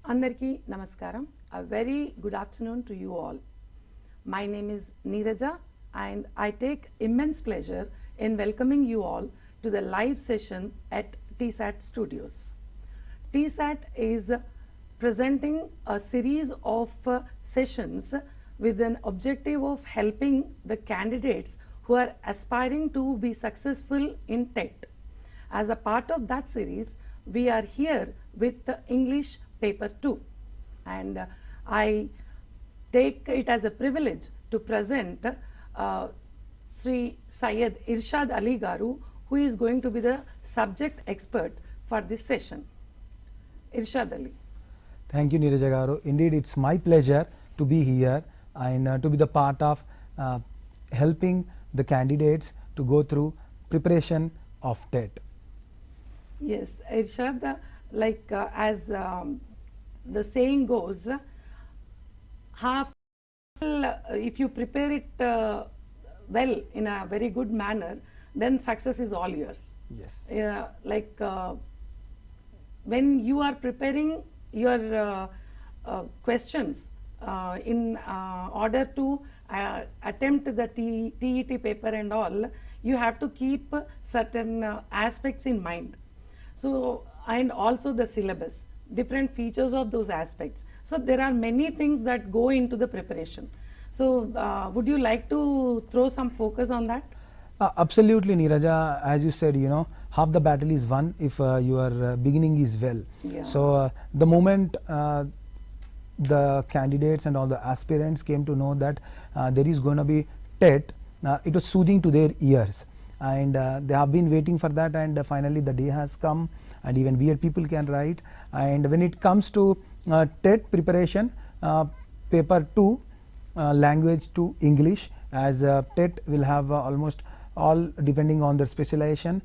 Andarki Namaskaram. A very good afternoon to you all. My name is Neeraja and I take immense pleasure in welcoming you all to the live session at TSAT Studios. TSAT is presenting a series of sessions with an objective of helping the candidates who are aspiring to be successful in TET. As a part of that series, we are here with the English paper 2, and I take it as a privilege to present Sri Syed Irshad Ali Garu, who is going to be the subject expert for this session. Irshad Ali. Thank you, Neeraja Garu. Indeed, it's my pleasure to be here and to be the part of helping the candidates to go through preparation of TET. Yes, Irshad, as the saying goes, if you prepare it well in a very good manner, then success is all yours. Yes. When you are preparing your questions in order to attempt the TET paper and all, you have to keep certain aspects in mind. So, and also the syllabus, different features of those aspects. So, there are many things that go into the preparation. So, would you like to throw some focus on that? Absolutely, Neeraja. As you said, you know, half the battle is won if your beginning is well. Yeah. So, the moment the candidates and all the aspirants came to know that there is going to be TET, it was soothing to their ears. And they have been waiting for that, and finally the day has come, and even weird people can write. And when it comes to TET preparation, paper 2, language to English, as TET will have almost all, depending on their specialization,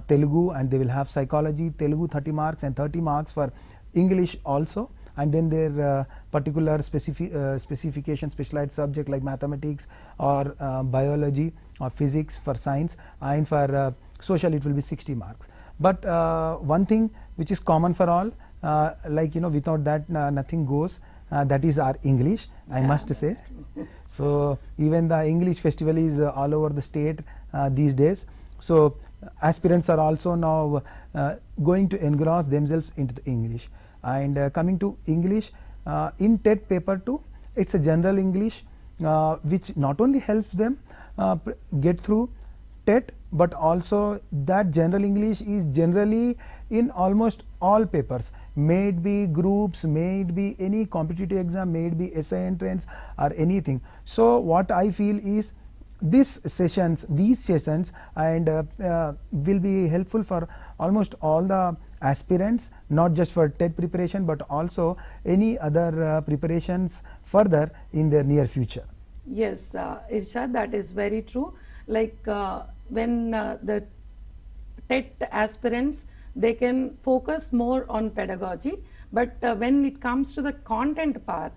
Telugu, and they will have psychology, Telugu 30 marks and 30 marks for English also. And then their particular specification, specialized subject like mathematics or biology or physics for science, and for social it will be 60 marks. But one thing which is common for all, without that nothing goes, that is our English, I must say. So even the English festival is all over the state these days. So aspirants are also now going to engross themselves into the English. And coming to English, in TET paper 2, it's a general English which not only helps them get through TET, but also that general English is generally in almost all papers, may it be groups, may it be any competitive exam, may it be essay entrance or anything. So what I feel is these sessions and will be helpful for almost all the aspirants, not just for TET preparation but also any other preparations further in their near future. Yes, Irshad, that is very true. When the TET aspirants, they can focus more on pedagogy, but when it comes to the content part,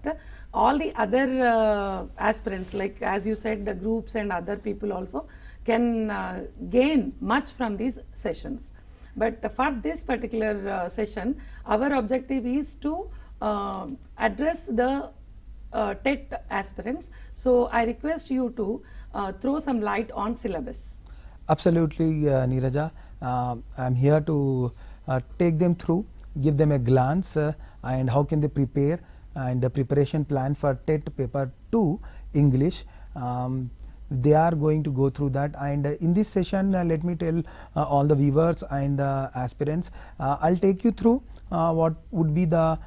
all the other aspirants, like as you said, the groups and other people also can gain much from these sessions. But for this particular session, our objective is to address the TET aspirants. So I request you to throw some light on syllabus. Absolutely, Neeraja. I'm here to take them through, give them a glance and how can they prepare, and the preparation plan for TET paper 2 English. They are going to go through that, and in this session let me tell all the viewers and the aspirants, I'll take you through what would be the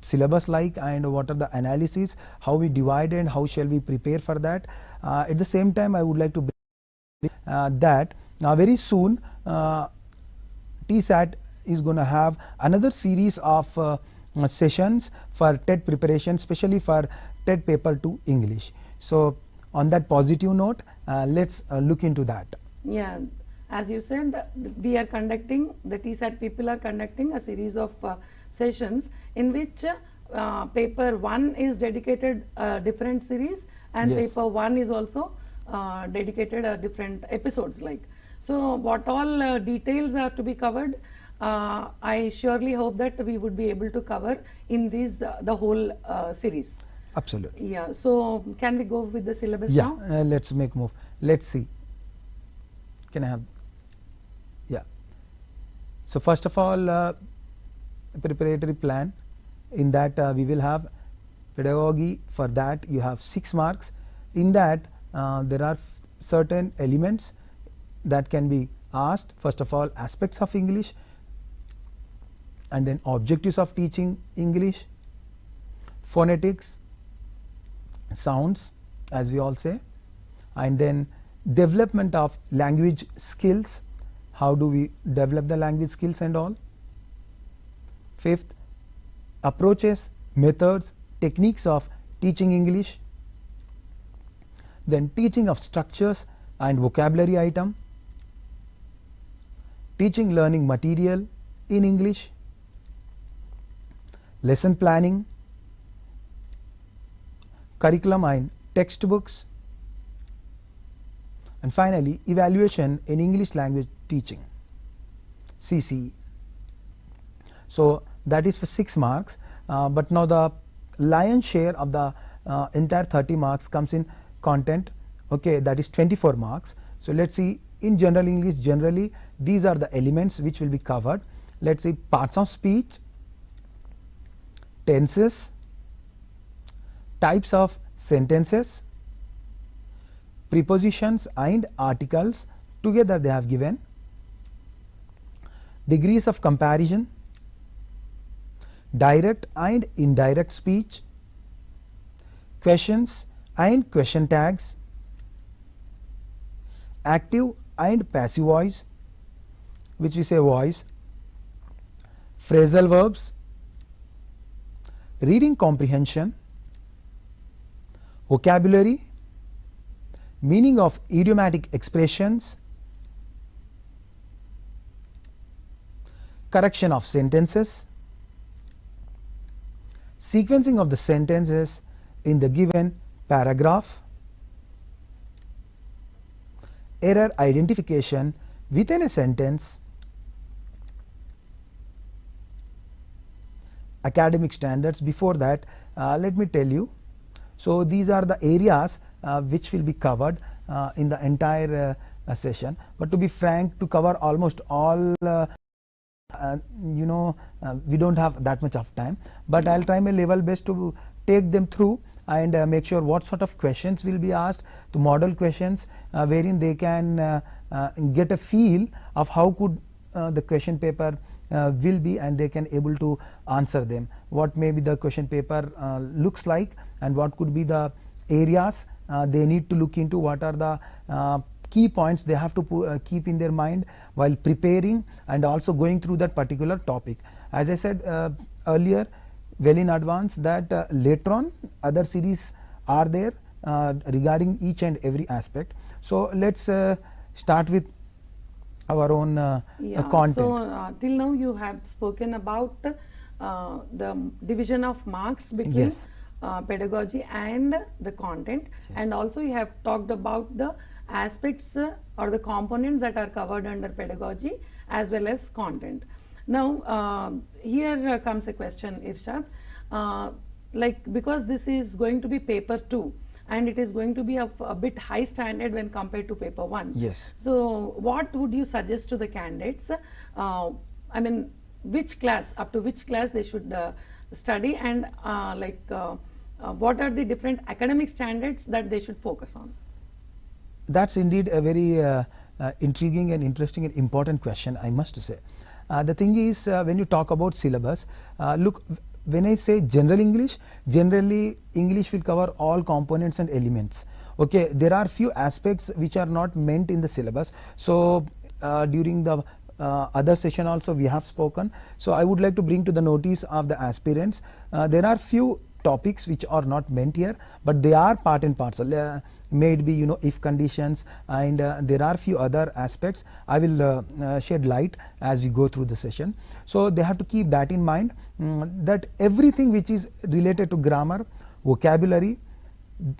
syllabus like and what are the analysis, how we divide and how shall we prepare for that. At the same time, I would like to bring that very soon TSAT is going to have another series of sessions for TET preparation, especially for TET paper 2 English. So on that positive note, let's look into that. Yeah, as you said, we are conducting, the TSAT people are conducting a series of sessions in which paper 1 is dedicated a different series, and Yes. paper 1 is also dedicated a different episodes like. So what all details are to be covered, I surely hope that we would be able to cover in this the whole series. Absolutely. Yeah. So can we go with the syllabus Yeah, now? let's make move. Let's see. Can I have? Yeah. So first of all, preparatory plan. In that we will have pedagogy. For that you have 6 marks. In that there are certain elements that can be asked. First of all, aspects of English, and then objectives of teaching English, phonetics, sounds as we all say, and then development of language skills. How do we develop the language skills and all. Fifth, approaches, methods, techniques of teaching English. Then teaching of structures and vocabulary item, teaching learning material in English, lesson planning, curriculum and textbooks, and finally evaluation in English language teaching, CCE. So that is for 6 marks, but now the lion's share of the entire 30 marks comes in content, okay, that is 24 marks. So let's see, in general English, generally these are the elements which will be covered. Let's see, parts of speech, tenses, types of sentences, prepositions and articles, together they have given, degrees of comparison, direct and indirect speech, questions and question tags, active and passive voice, which we say voice, phrasal verbs, reading comprehension, vocabulary, meaning of idiomatic expressions, correction of sentences, sequencing of the sentences in the given paragraph, error identification within a sentence, academic standards. Before that, let me tell you, so these are the areas which will be covered in the entire session, but to be frank, to cover almost all we don't have that much of time, but I'll try my level best to take them through and make sure what sort of questions will be asked, the model questions wherein they can get a feel of how could the question paper will be, and they can able to answer them, what maybe the question paper looks like, and what could be the areas they need to look into, what are the key points they have to keep in their mind while preparing and also going through that particular topic. As I said earlier, well in advance, that later on other series are there regarding each and every aspect. So let's start with our own content. So till now you have spoken about the division of marks between Yes. Pedagogy and the content, and also you have talked about the aspects or the components that are covered under pedagogy as well as content. Now here comes a question, Irshad, like, because this is going to be paper 2 and it is going to be of a bit high standard when compared to paper 1. Yes. So what would you suggest to the candidates? I mean, which class, up to which class they should study, and what are the different academic standards that they should focus on? That's indeed a very intriguing and interesting and important question, I must say. The thing is, when you talk about syllabus, look, when I say general English, generally English will cover all components and elements. Okay, there are few aspects which are not meant in the syllabus. So during the other session also we have spoken. So I would like to bring to the notice of the aspirants, there are few topics which are not meant here, but they are part and parcel. May it be if conditions, and there are few other aspects. I will shed light as we go through the session. So they have to keep that in mind, that everything which is related to grammar, vocabulary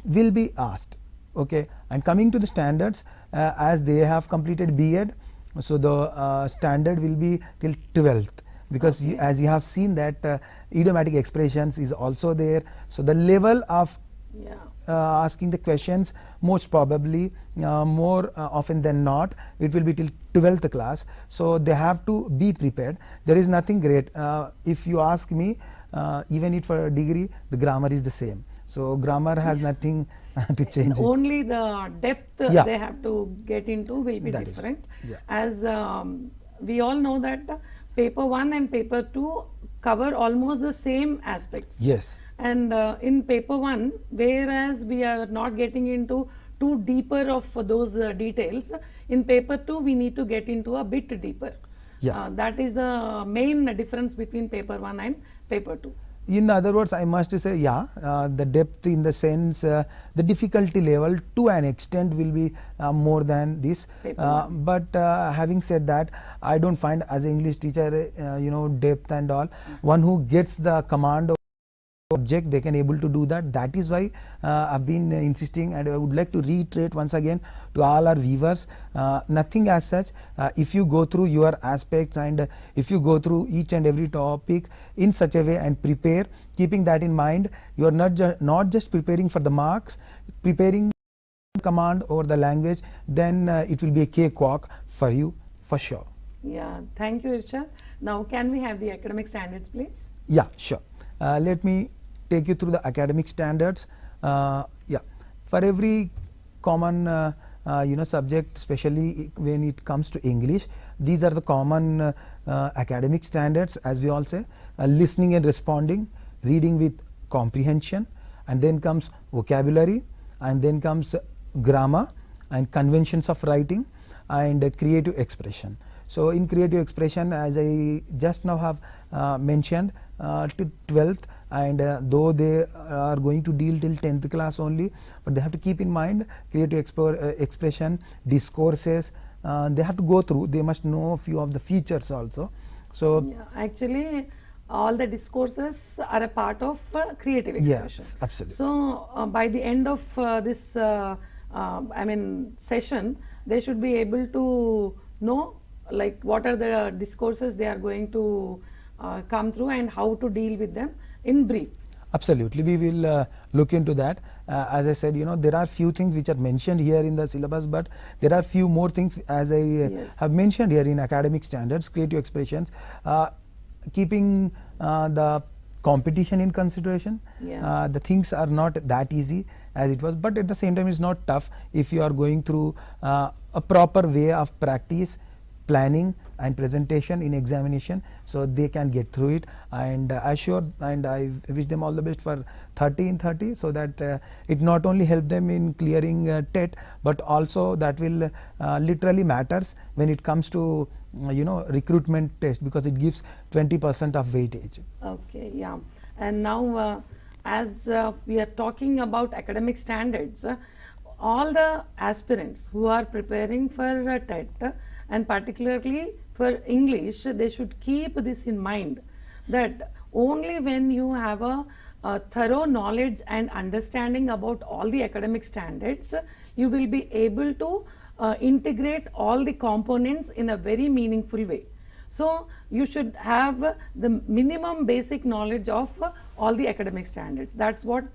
will be asked. Okay, and coming to the standards, as they have completed B.Ed, So the standard will be till 12th, because Okay. as you have seen that idiomatic expressions is also there. So the level of Yeah. asking the questions, most probably more often than not, it will be till 12th class. So they have to be prepared. There is nothing great. If you ask me, even if for a degree, the grammar is the same. So grammar has nothing to change it. Only the depth Yeah. they have to get into will be That is different. yeah. As we all know that paper 1 and paper 2 cover almost the same aspects. Yes. And in paper 1, whereas we are not getting into too deeper of those details, in paper 2 we need to get into a bit deeper. Yeah. That is the main difference between paper 1 and paper 2. In other words, I must say, yeah, the depth in the sense, the difficulty level to an extent will be more than this. Paper But having said that, I don't find as an English teacher, depth and all. One who gets the command of object, they can able to do that. That is why I've been insisting, and I would like to reiterate once again to all our viewers, nothing as such. If you go through your aspects and if you go through each and every topic in such a way and prepare, keeping that in mind, you are not just preparing for the marks, preparing command or the language, then it will be a cakewalk for you for sure. Yeah, thank you, Irshad. Now, can we have the academic standards, please? Yeah, sure. Let me take you through the academic standards. Yeah, for every common subject, especially when it comes to English, these are the common academic standards, as we all say: listening and responding, reading with comprehension, and then comes vocabulary, and then comes grammar and conventions of writing, and creative expression. So in creative expression, as I just now have mentioned, to 12th, and though they are going to deal till 10th class only, but they have to keep in mind creative expression, discourses, they have to go through. They must know a few of the features also. So Yeah, actually, all the discourses are a part of creative expression. yes, absolutely. So by the end of this, session, they should be able to know like what are the discourses they are going to come through and how to deal with them in brief. Absolutely, we will look into that. As I said, there are few things which are mentioned here in the syllabus, but there are few more things, as I Yes. have mentioned here in academic standards, creative expressions, keeping the competition in consideration. Yes. The things are not that easy as it was, but at the same time it's not tough if you are going through a proper way of practice, planning and presentation in examination, so they can get through it. And I wish them all the best for 30 in 30, so that it not only help them in clearing TET, but also that will literally matters when it comes to recruitment test, because it gives 20% of weightage. Okay, yeah. And now, as we are talking about academic standards, all the aspirants who are preparing for TET, and particularly for English, they should keep this in mind, that only when you have a thorough knowledge and understanding about all the academic standards, you will be able to integrate all the components in a very meaningful way. So you should have the minimum basic knowledge of all the academic standards. That's what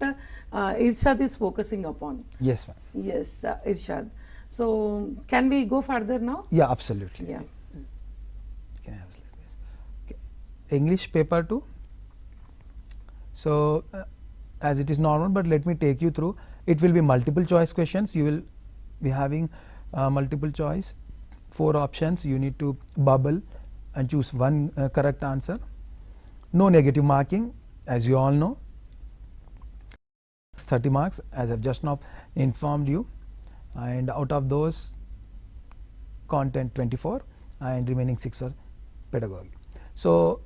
Irshad is focusing upon. Yes, ma'am. Yes, Irshad. So can we go further now? Yeah, absolutely. Yeah. Can I have a slide, please? Okay. English paper 2. So as it is normal, but let me take you through. It will be multiple choice questions. You will be having multiple choice, 4 options. You need to bubble and choose one correct answer. No negative marking, as you all know. 30 marks, as I've just now informed you, and out of those, content 24 and remaining 6 for pedagogy. So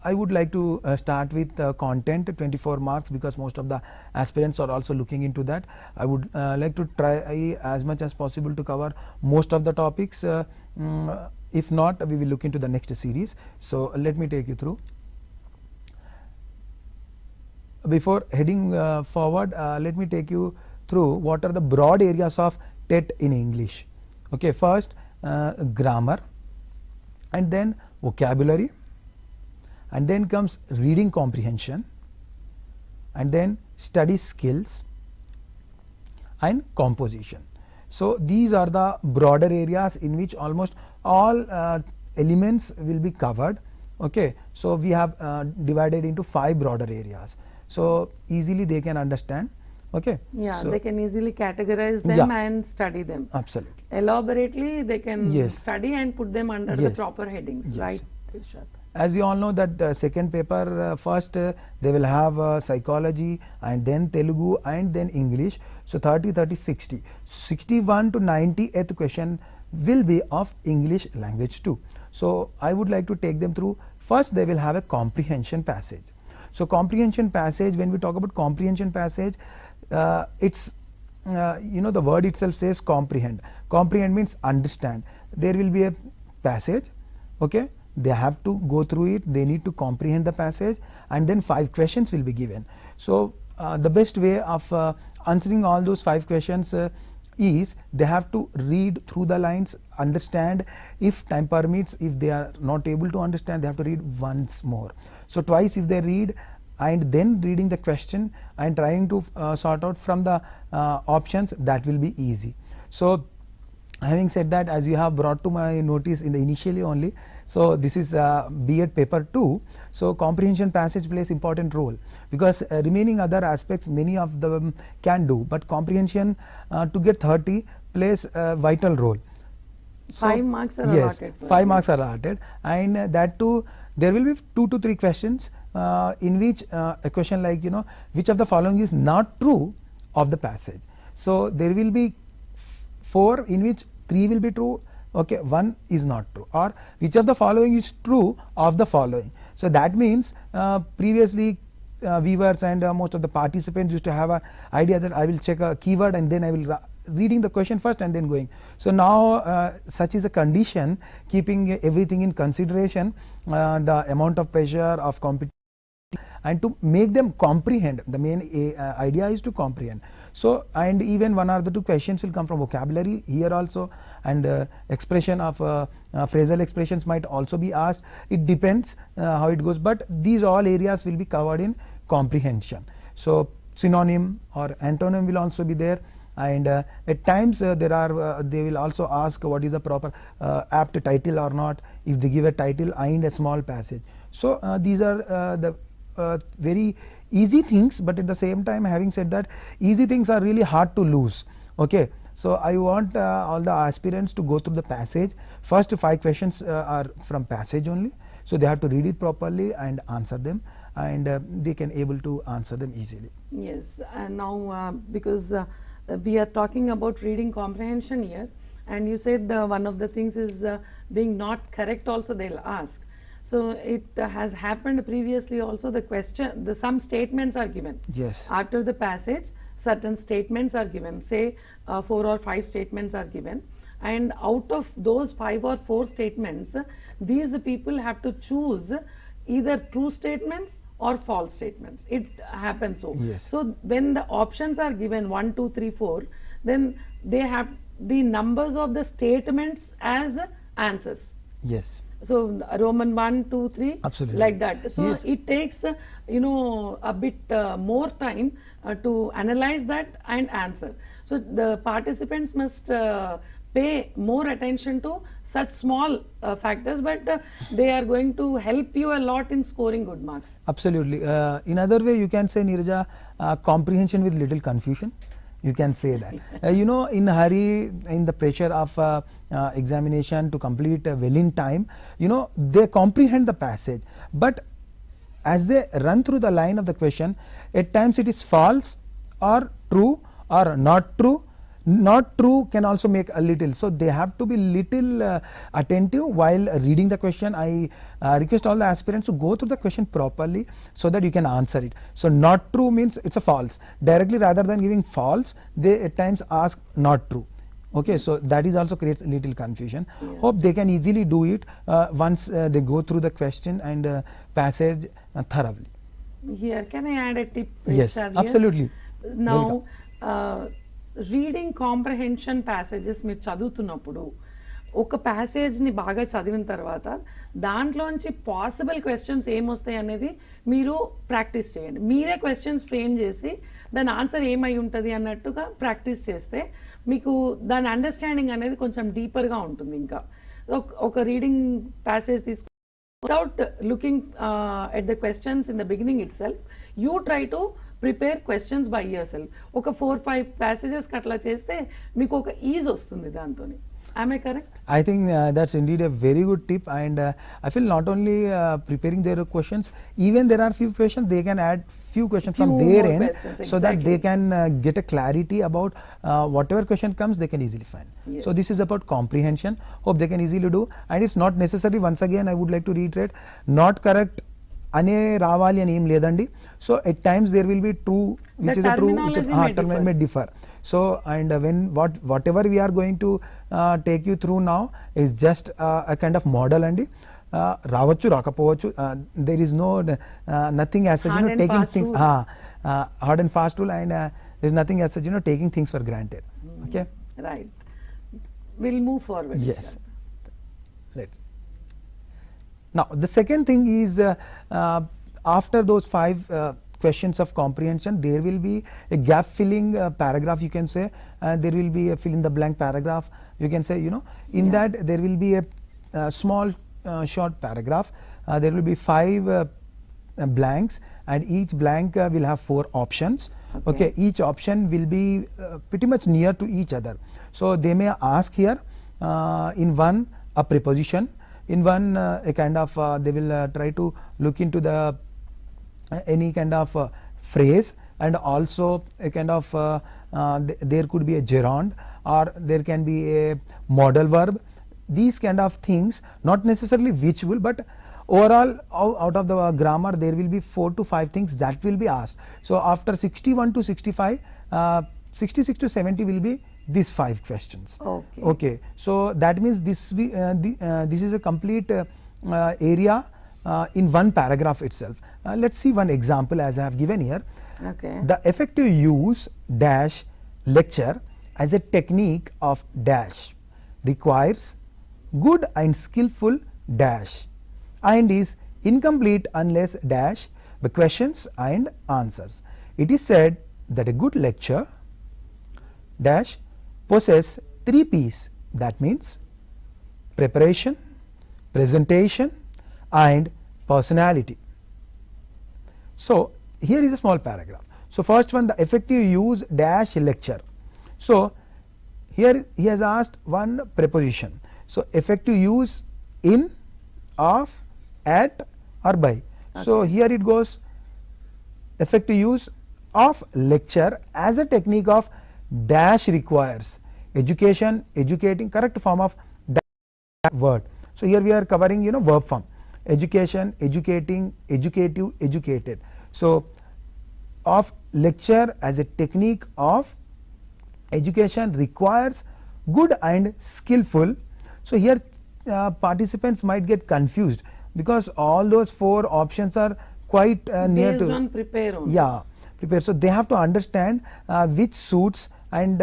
I would like to start with content 24 marks, because most of the aspirants are also looking into that. I would like to try as much as possible to cover most of the topics. If not, we will look into the next series. So let me take you through. Before heading forward, let me take you through what are the broad areas of TET in English. Okay, first grammar, and then vocabulary, and then comes reading comprehension, and then study skills and composition. So these are the broader areas in which almost all elements will be covered. Okay, so we have divided into 5 broader areas, so easily they can understand. Okay, yeah, so they can easily categorize them and study them. Absolutely. Elaborately, they can Yes. study and put them under the Yes. proper headings, Yes. right? Irshad? As we all know that second paper, first they will have psychology, and then Telugu, and then English. So 30, 30, 60. 61 to 90th question will be of English language too. So I would like to take them through. First they will have a comprehension passage. So comprehension passage, when we talk about comprehension passage, it's the word itself says comprehend. Comprehend means understand. There will be a passage, okay, they have to go through it, they need to comprehend the passage, and then 5 questions will be given. So the best way of answering all those 5 questions is they have to read through the lines, understand, if time permits. If they are not able to understand, they have to read once more. So twice if they read, and then reading the question and trying to sort out from the options, that will be easy. So having said that, as you have brought to my notice in the initially only, so this is B.Ed paper 2. So comprehension passage plays important role, because remaining other aspects many of them can do, but comprehension to get 30 plays a vital role. So 5 marks are yes, allotted. 5 marks are allotted, and that too there will be 2 to 3 questions in which a question like which of the following is not true of the passage. So there will be 4 in which 3 will be true, okay, 1 is not true, or which of the following is true of the following. So that means previously viewers and most of the participants used to have an idea that I will check a keyword and then I will reading the question first and then going. So now such is a condition, keeping everything in consideration, the amount of pressure of competition, and to make them comprehend. The main idea is to comprehend. So and even 1 or the 2 questions will come from vocabulary here also, and expression of phrasal expressions might also be asked. It depends how it goes, but these all areas will be covered in comprehension. So synonym or antonym will also be there, and at times there are they will also ask what is the proper apt title or not, if they give a title and a small passage. So these are the very easy things, but at the same time, having said that, easy things are really hard to lose. Okay, so I want all the aspirants to go through the passage. First 5 questions are from passage only, so they have to read it properly and answer them, and they can able to answer them easily. Yes, and now because we are talking about reading comprehension here, and you said one of the things is being not correct also they'll ask. So it has happened previously also. The question, some statements are given. Yes. After the passage, certain statements are given. Say 4 or 5 statements are given, and out of those 5 or 4 statements, these people have to choose either true statements or false statements. It happens so. Yes. So when the options are given 1, 2, 3, 4, then they have the numbers of the statements as answers. Yes. So Roman 1, 2, 3, absolutely, like that. So yes, it takes a bit more time to analyze that and answer. So the participants must pay more attention to such small factors, but they are going to help you a lot in scoring good marks. Absolutely. In other way, you can say, Neeraja, comprehension with little confusion. You can say that. In hurry, in the pressure of examination to complete well in time, they comprehend the passage, but as they run through the line of the question, at times it is false or true or not true. Not true can also make a little, so they have to be little attentive while reading the question. I request all the aspirants to go through the question properly so that you can answer it. So not true means it's a false. Directly, rather than giving false, they at times ask not true. Okay, so that is also creates a little confusion. Yeah. Hope they can easily do it once they go through the question and passage thoroughly. Here, can I add a tip? Yes, absolutely. Now, reading comprehension passages మీరు చదువుతున్నప్పుడు ఒక ప్యాసేజ్ని బాగా చదివిన తర్వాత దాంట్లోంచి possible questions ఏమొస్తాయి అనేది మీరు ప్రాక్టీస్ చేయండి. మీరే క్వశ్చన్స్ ఫ్రేమ్ చేసి దాని ఆన్సర్ ఏమై ఉంటుంది అన్నట్టుగా ప్రాక్టీస్ చేస్తే మీకు దాని అండర్స్టాండింగ్ అనేది కొంచెం డీపర్గా ఉంటుంది. ఇంకా ఒక రీడింగ్ ప్యాసేజ్ తీసుకు without looking at the questions in the beginning itself, you try to prepare questions by yourself. ఒక 4-5 passages అట్లా చేస్తే మీకు ఒక ఈజ్ వస్తుంది దాంతోని. Am I correct? I think that's indeed a very good tip, and I feel not only preparing their questions, even there are few questions they can add few questions from their end, so that they can get a clarity about whatever question comes they can easily find. Yes. So this is about comprehension. Hope they can easily do, and it's not necessary, once again I would like to reiterate, not correct అనే రావాలి అని ఏం లేదండి. So at times there will be true which is true may differ. So and when whatever we are going to take you through now is just a kind of model అండి. రావచ్చు రాకపోవచ్చు, there is no nothing as such, you know, taking things hard and fast rule, and there is nothing as such, you know, taking things for granted. Okay, right, we'll move forward. Yes, let's. Now the second thing is after those 5 questions of comprehension, there will be a gap filling paragraph, you can say, there will be a fill in the blank paragraph, you can say, you know, in that there will be a small short paragraph, there will be 5 blanks, and each blank will have 4 options. Okay, each option will be pretty much near to each other. So they may ask here in one a preposition, in one a kind of they will try to look into the any kind of phrase, and also a kind of there could be a gerund, or there can be a modal verb. These kind of things, not necessarily which will, but overall out of the grammar there will be 4 to 5 things that will be asked. So after 61 to 65, 66 to 70 will be these 5 questions. Okay, so that means this is a complete area in one paragraph itself. Let's see one example as I have given here. Okay. The effective use dash lecture as a technique of dash requires good and skillful dash, and is incomplete unless dash the questions and answers. It is said that a good lecture dash possess 3 P's, that means preparation, presentation, and personality. So here is a small paragraph. So first one, the effective use dash lecture. So here he has asked one preposition. So effective use in, of, at, or by. Okay. So here it goes, effective use of lecture as a technique of dash requires education, educating, correct form of that word. So here we are covering, you know, verb form, education, educating, educative, educated. So of lecture as a technique of education requires good and skillful. So here participants might get confused because all those 4 options are quite near to prepare only. Yeah, prepare. So they have to understand which suits and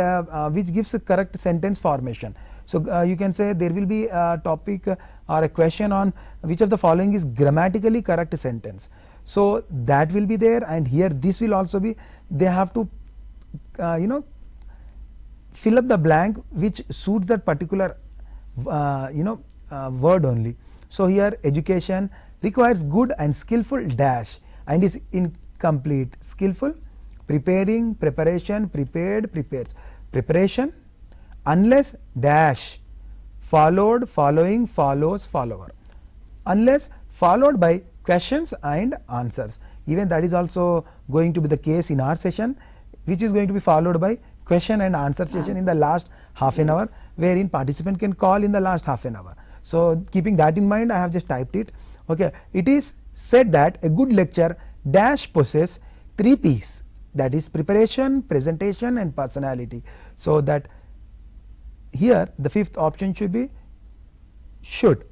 which gives a correct sentence formation. So you can say there will be a topic or a question on which of the following is grammatically correct sentence. So that will be there, and here this will also be, they have to you know, fill up the blank which suits that particular you know, word only. So here education requires good and skillful dash, and is incomplete. Skillful, preparing, preparation, prepared, prepares. Preparation unless dash followed, following, follows, follower, unless followed by questions and answers. Even that is also going to be the case in our session, which is going to be followed by question and answer session in the last half an hour, wherein participant can call in the last half an hour. So keeping that in mind, I have just typed it. Okay, it is said that a good lecture dash possess 3 P's, that is preparation, presentation, and personality. So that here the 5th option should be should.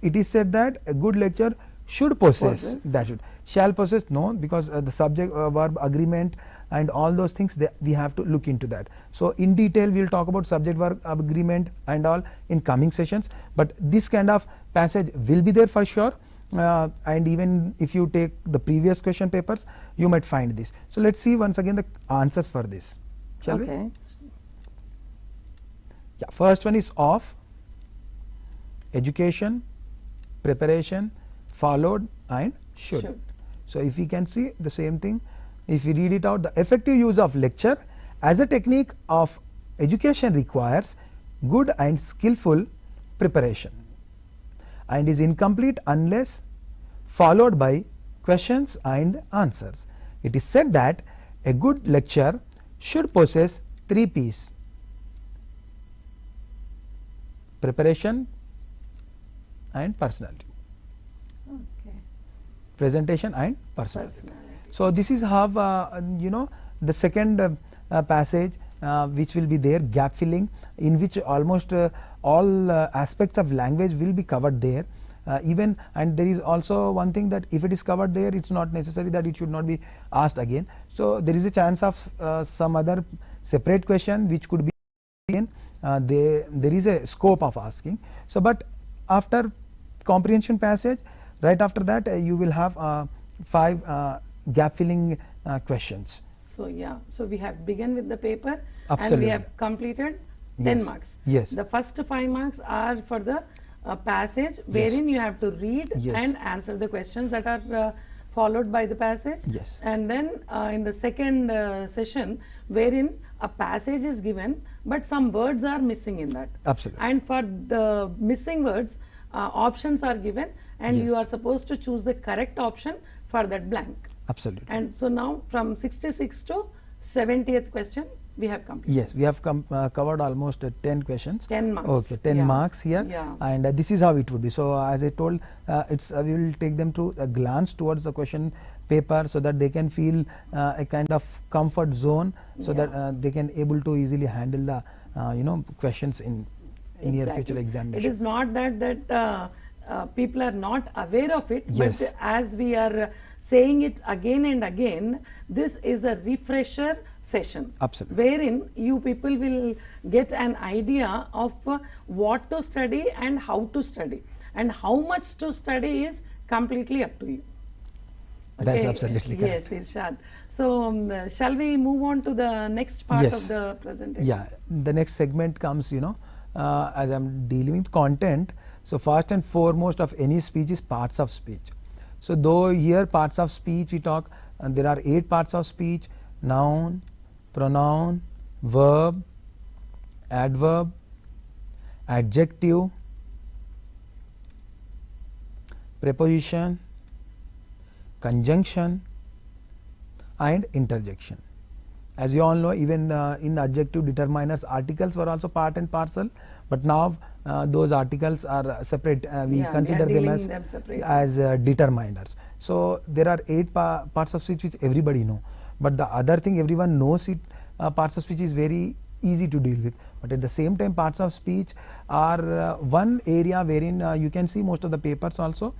It is said that a good lecture should possess, Possess. that should. Shall possess, no, because the subject verb agreement and all those things, we have to look into that. So in detail we will talk about subject verb agreement and all in coming sessions, but this kind of passage will be there for sure. And even if you take the previous question papers, you might find this. So let's see once again the answers for this, shall we? Okay. Yeah, first one is of, education, preparation, followed, and should. So if we can see the same thing, if we read it out, the effective use of lecture as a technique of education requires good and skillful preparation and is incomplete unless followed by questions and answers. It is said that a good lecture should possess 3 P's: preparation and personality, Okay. presentation and personality. So this is how the second passage which will be there, gap filling, in which almost all aspects of language will be covered there. Even, and there is also one thing, that if it is covered there, it's not necessary that it should not be asked again. So there is a chance of some other separate question which could be again, there is a scope of asking. So but after comprehension passage, right after that you will have 5 gap filling questions. So yeah, so we have begun with the paper. Absolutely. And we have completed 10 Yes. marks. Yes. The first 5 marks are for the passage, wherein you have to read Yes. and answer the questions that are followed by the passage. Yes. And then in the second session, wherein a passage is given, but some words are missing in that. Absolutely. And for the missing words, options are given, and Yes. you are supposed to choose the correct option for that blank. Absolutely. And so now from 66 to 70th question we have completed. Yes, we have covered almost 10 questions. 10 marks. Okay, 10 Yeah. marks here. Yeah. And this is how it would be. So as I told, it's we will take them to a glance towards the question paper, so that they can feel a kind of comfort zone, so Yeah. that they can able to easily handle the questions in near future examination. It is not that people are not aware of it, Yes. but as we are saying it again and again, this is a refresher session. Absolutely. Wherein you people will get an idea of what to study and how to study, and how much to study is completely up to you. That's Okay. absolutely correct. Yes, Irshad. So shall we move on to the next part Yes. of the presentation? Yeah, the next segment comes, as I'm dealing with content. So first and foremost of any speech is parts of speech. So though here parts of speech we talk, and there are 8 parts of speech: noun, pronoun, verb, adverb, adjective, preposition, conjunction, and interjection. As you all know, even in adjective, determiners, articles were also part and parcel, but now those articles are separate. We Yeah, consider we are them dealing them separately. as determiners. So there are 8 parts of speech which everybody know, but the other thing everyone knows it, parts of speech is very easy to deal with, but at the same time parts of speech are one area wherein you can see most of the papers also.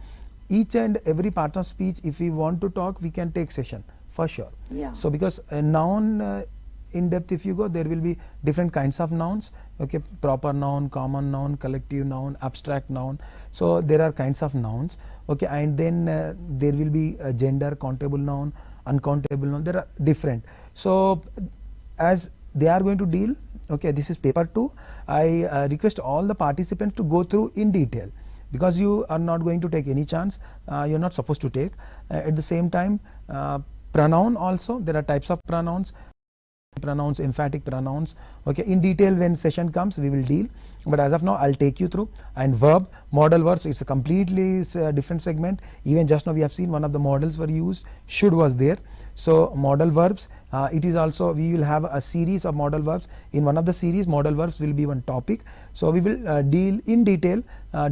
Each and every part of speech, if we want to talk, we can take session for sure. Yeah. So because a noun, in depth if you go, there will be different kinds of nouns. Okay, proper noun, common noun, collective noun, abstract noun. So there are kinds of nouns. Okay, and then there will be a gender, countable noun, uncountable noun. There are different. So as they are going to deal, okay, this is paper 2. I request all the participants to go through in detail, because you are not going to take any chance, you are not supposed to take. At the same time, pronoun also, there are types of pronouns, emphatic pronouns. Okay, in detail when session comes we will deal, but as of now I'll take you through. And verb, modal verbs, it's a completely different segment. Even just now we have seen one of the models were used, should was there. So modal verbs, it is also, we will have a series of modal verbs. In one of the series, modal verbs will be one topic, so we will deal in detail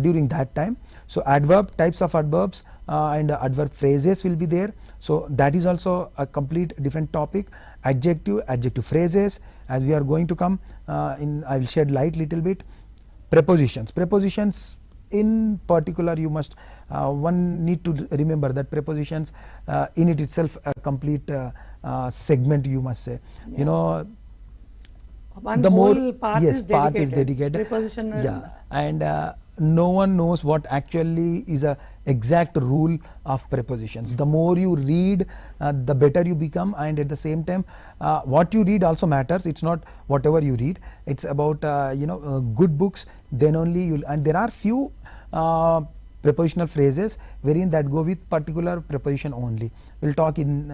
during that time. So adverb, types of adverbs, and adverb phrases will be there, so that is also a complete different topic. Adjective, adjective phrases, as we are going to come in, I will shed light little bit. Prepositions, in particular you must one need to remember that prepositions in it itself a complete segment, you must say. You know, one the whole more part yes is part dedicated. is dedicated, Preposition and no one knows what actually is a exact rule of prepositions. The more you read, the better you become, and at the same time what you read also matters. It's not whatever you read, it's about good books, then only you'll. And there are few prepositional phrases wherein that go with particular preposition only. We'll talk in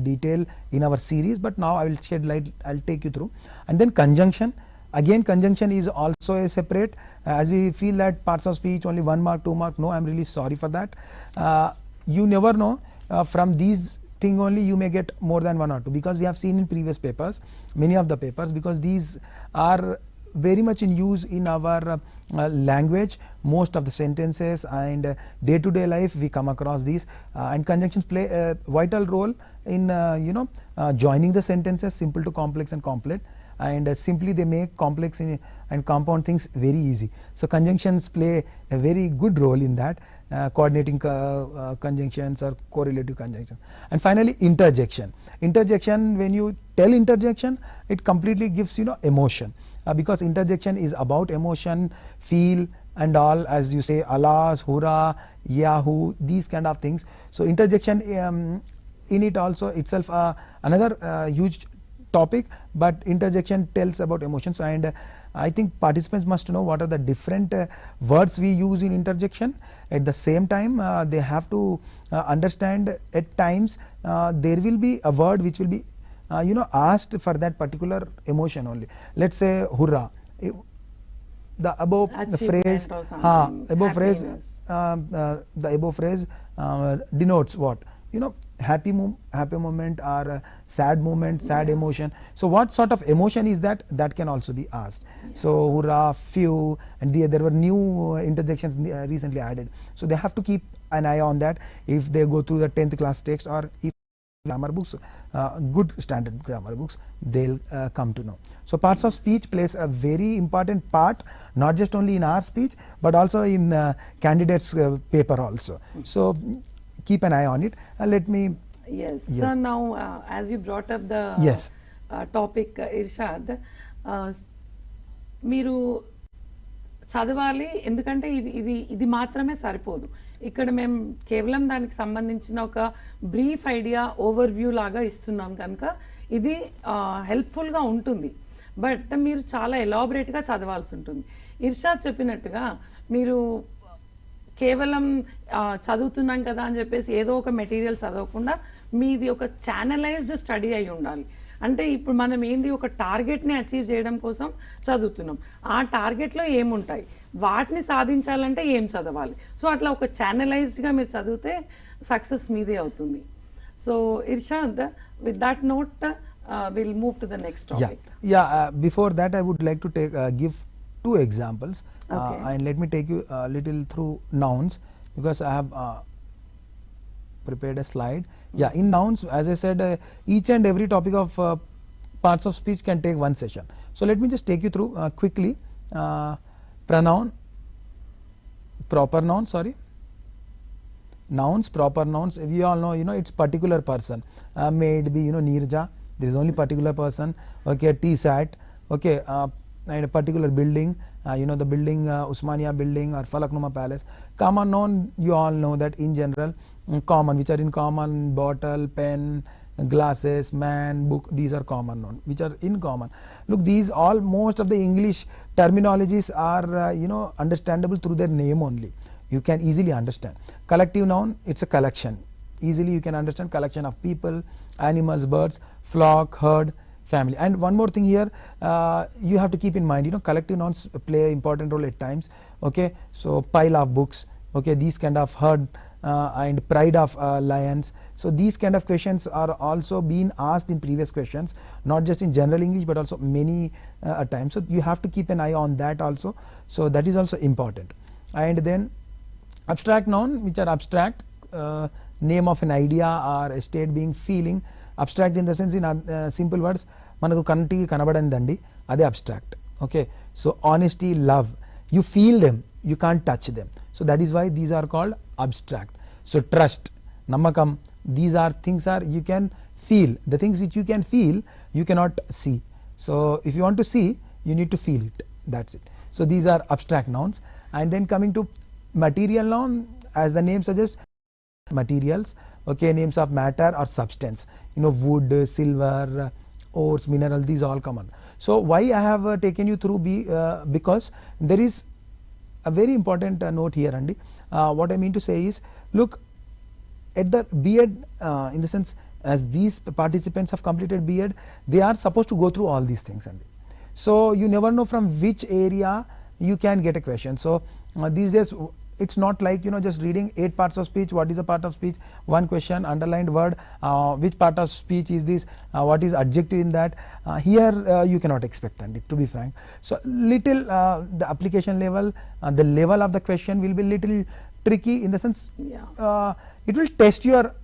detail in our series, but now I will shed light, I'll take you through. And then conjunction. Again, conjunction is also a separate, as we feel that parts of speech only 1 mark, 2 mark. No, I'm really sorry for that. You never know, from these thing only you may get more than 1 or 2, because we have seen in previous papers, many of the papers, because these are very much in use in our language, most of the sentences, and day-to-day life we come across these, and conjunctions play a vital role in joining the sentences, simple to complex and complex, and simply they make complex and compound things very easy. So conjunctions play a very good role in that, coordinating conjunctions or correlative conjunctions. And finally, interjection. Interjection, when you tell interjection, it completely gives emotion, because interjection is about emotion, feel and all, as you say, alas, hurrah, yahoo, these kind of things. So interjection in it also itself another huge topic, but interjection tells about emotions, and I think participants must know what are the different words we use in interjection. At the same time, they have to understand at times there will be a word which will be asked for that particular emotion only. Let's say hurrah. The above phrase, the above phrase denotes what? Happy moment or sad moment, sad emotion. So what sort of emotion is that? That can also be asked. So hurrah, few, and there were new interjections recently added. So they have to keep an eye on that if they go through the 10th class text, or if grammar books, good standard grammar books, they'll come to know. So parts of speech plays a very important part, not just only in our speech, but also in candidates paper also. So keep an eye on it. Let me. Yes. So now, as you brought up the topic, Irshad, మీరు చదవాలి, ఎందుకంటే ఇది మాత్రమే సరిపోదు. ఇక్కడ మేము కేవలం దానికి సంబంధించిన ఒక బ్రీఫ్ ఐడియా, ఓవర్ వ్యూ లాగా ఇస్తున్నాం కనుక ఇది హెల్ప్ఫుల్గా ఉంటుంది. బట్ మీరు చాలా ఎలాబరేట్గా చదవాల్సి ఉంటుంది. ఇర్షాద్ చెప్పినట్టుగా మీరు కేవలం చదువుతున్నాం కదా అని చెప్పేసి ఏదో ఒక మెటీరియల్ చదవకుండా మీది ఒక ఛానలైజ్డ్ స్టడీ అయి ఉండాలి. అంటే ఇప్పుడు మనం ఏంది, ఒక టార్గెట్ని అచీవ్ చేయడం కోసం చదువుతున్నాం. ఆ టార్గెట్లో ఏముంటాయి, వాటిని సాధించాలంటే ఏం చదవాలి. సో అట్లా ఒక ఛానలైజ్డ్గా మీరు చదివితే సక్సెస్ మీదే అవుతుంది. So Irshad, with that note will move to the next topic. Before that I would like to give 2 examples, and let me take you a little through nouns, because I have prepared a slide. In nouns, as I said, each and every topic of parts of speech can take 1 session. So let me just take you through quickly. Pronoun, proper noun, nouns, proper nouns, we all know, it's particular person. May it be, Nirja, there is only particular person. Okay, Tsat, okay, and a particular building, the building, Usmania building or Falaknuma palace. Common noun, you all know that in general, common, which are in common, bottle, pen, glasses, man, book, these are common noun, which are in common. Look, these all, most of the English terminologies are understandable through their name only. You can easily understand. Collective noun, it's a collection. Easily you can understand collection of people, animals, birds, flock, herd, family. And one more thing here, you have to keep in mind, collective nouns play an important role at times. Okay, so pile of books, okay, these kind of herd and pride of lions. So these kind of questions are also being asked in previous questions, not just in general English but also many times. So you have to keep an eye on that also. So that is also important. And then abstract noun, which are abstract, name of an idea or a state, being, feeling. Abstract in the sense, in simple words, manaku kanti kanabadandandi, ade abstract. Okay, so honesty, love, you feel them, you can't touch them. So that is why these are called abstract. So trust, namakam, these are things are you can feel. The things which you can feel, you cannot see. So if you want to see, you need to feel it. That's it. So these are abstract nouns. And then coming to material noun, as the name suggests, materials, okay, names of matter or substance, you know, wood, silver, ores, mineral, these all come on. So why I have taken you through because there is a very important note here, Andy. What I mean to say is, look at the B.Ed in the sense, as these participants have completed B.Ed, they are supposed to go through all these things, Andy. So you never know from which area you can get a question. So these days it's not like, you know, just reading 8 parts of speech, what is a part of speech, one question, underlined word, which part of speech is this, what is adjective in that. Here you cannot expect, Andy, to be frank. So little the application level, the level of the question will be little tricky in the sense, it will test your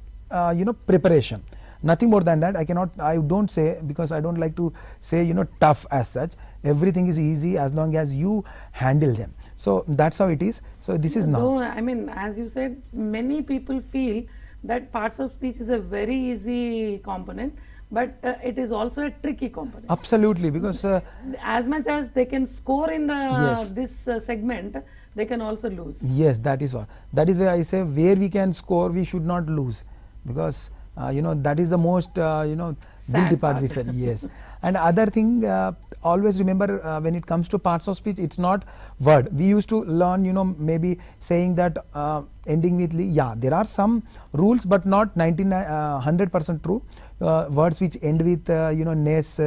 you know, preparation. Nothing more than that. I don't say, because I don't like to say, you know, tough as such. Everything is easy as long as you handle them. So that's how it is. So this is now. No, I mean, as you said, many people feel that parts of speech is a very easy component, but it is also a tricky component. Absolutely, because as much as they can score in the this segment, they can also lose. Yes, that is what. That is why I say, where we can score, we should not lose, because you know, that is the most you know, guilty part we feel. Yes. And other thing, always remember when it comes to parts of speech, it's not word. We used to learn, you know, maybe saying that ending with li. Yeah, there are some rules, but not 100% true. Words which end with you know, ness,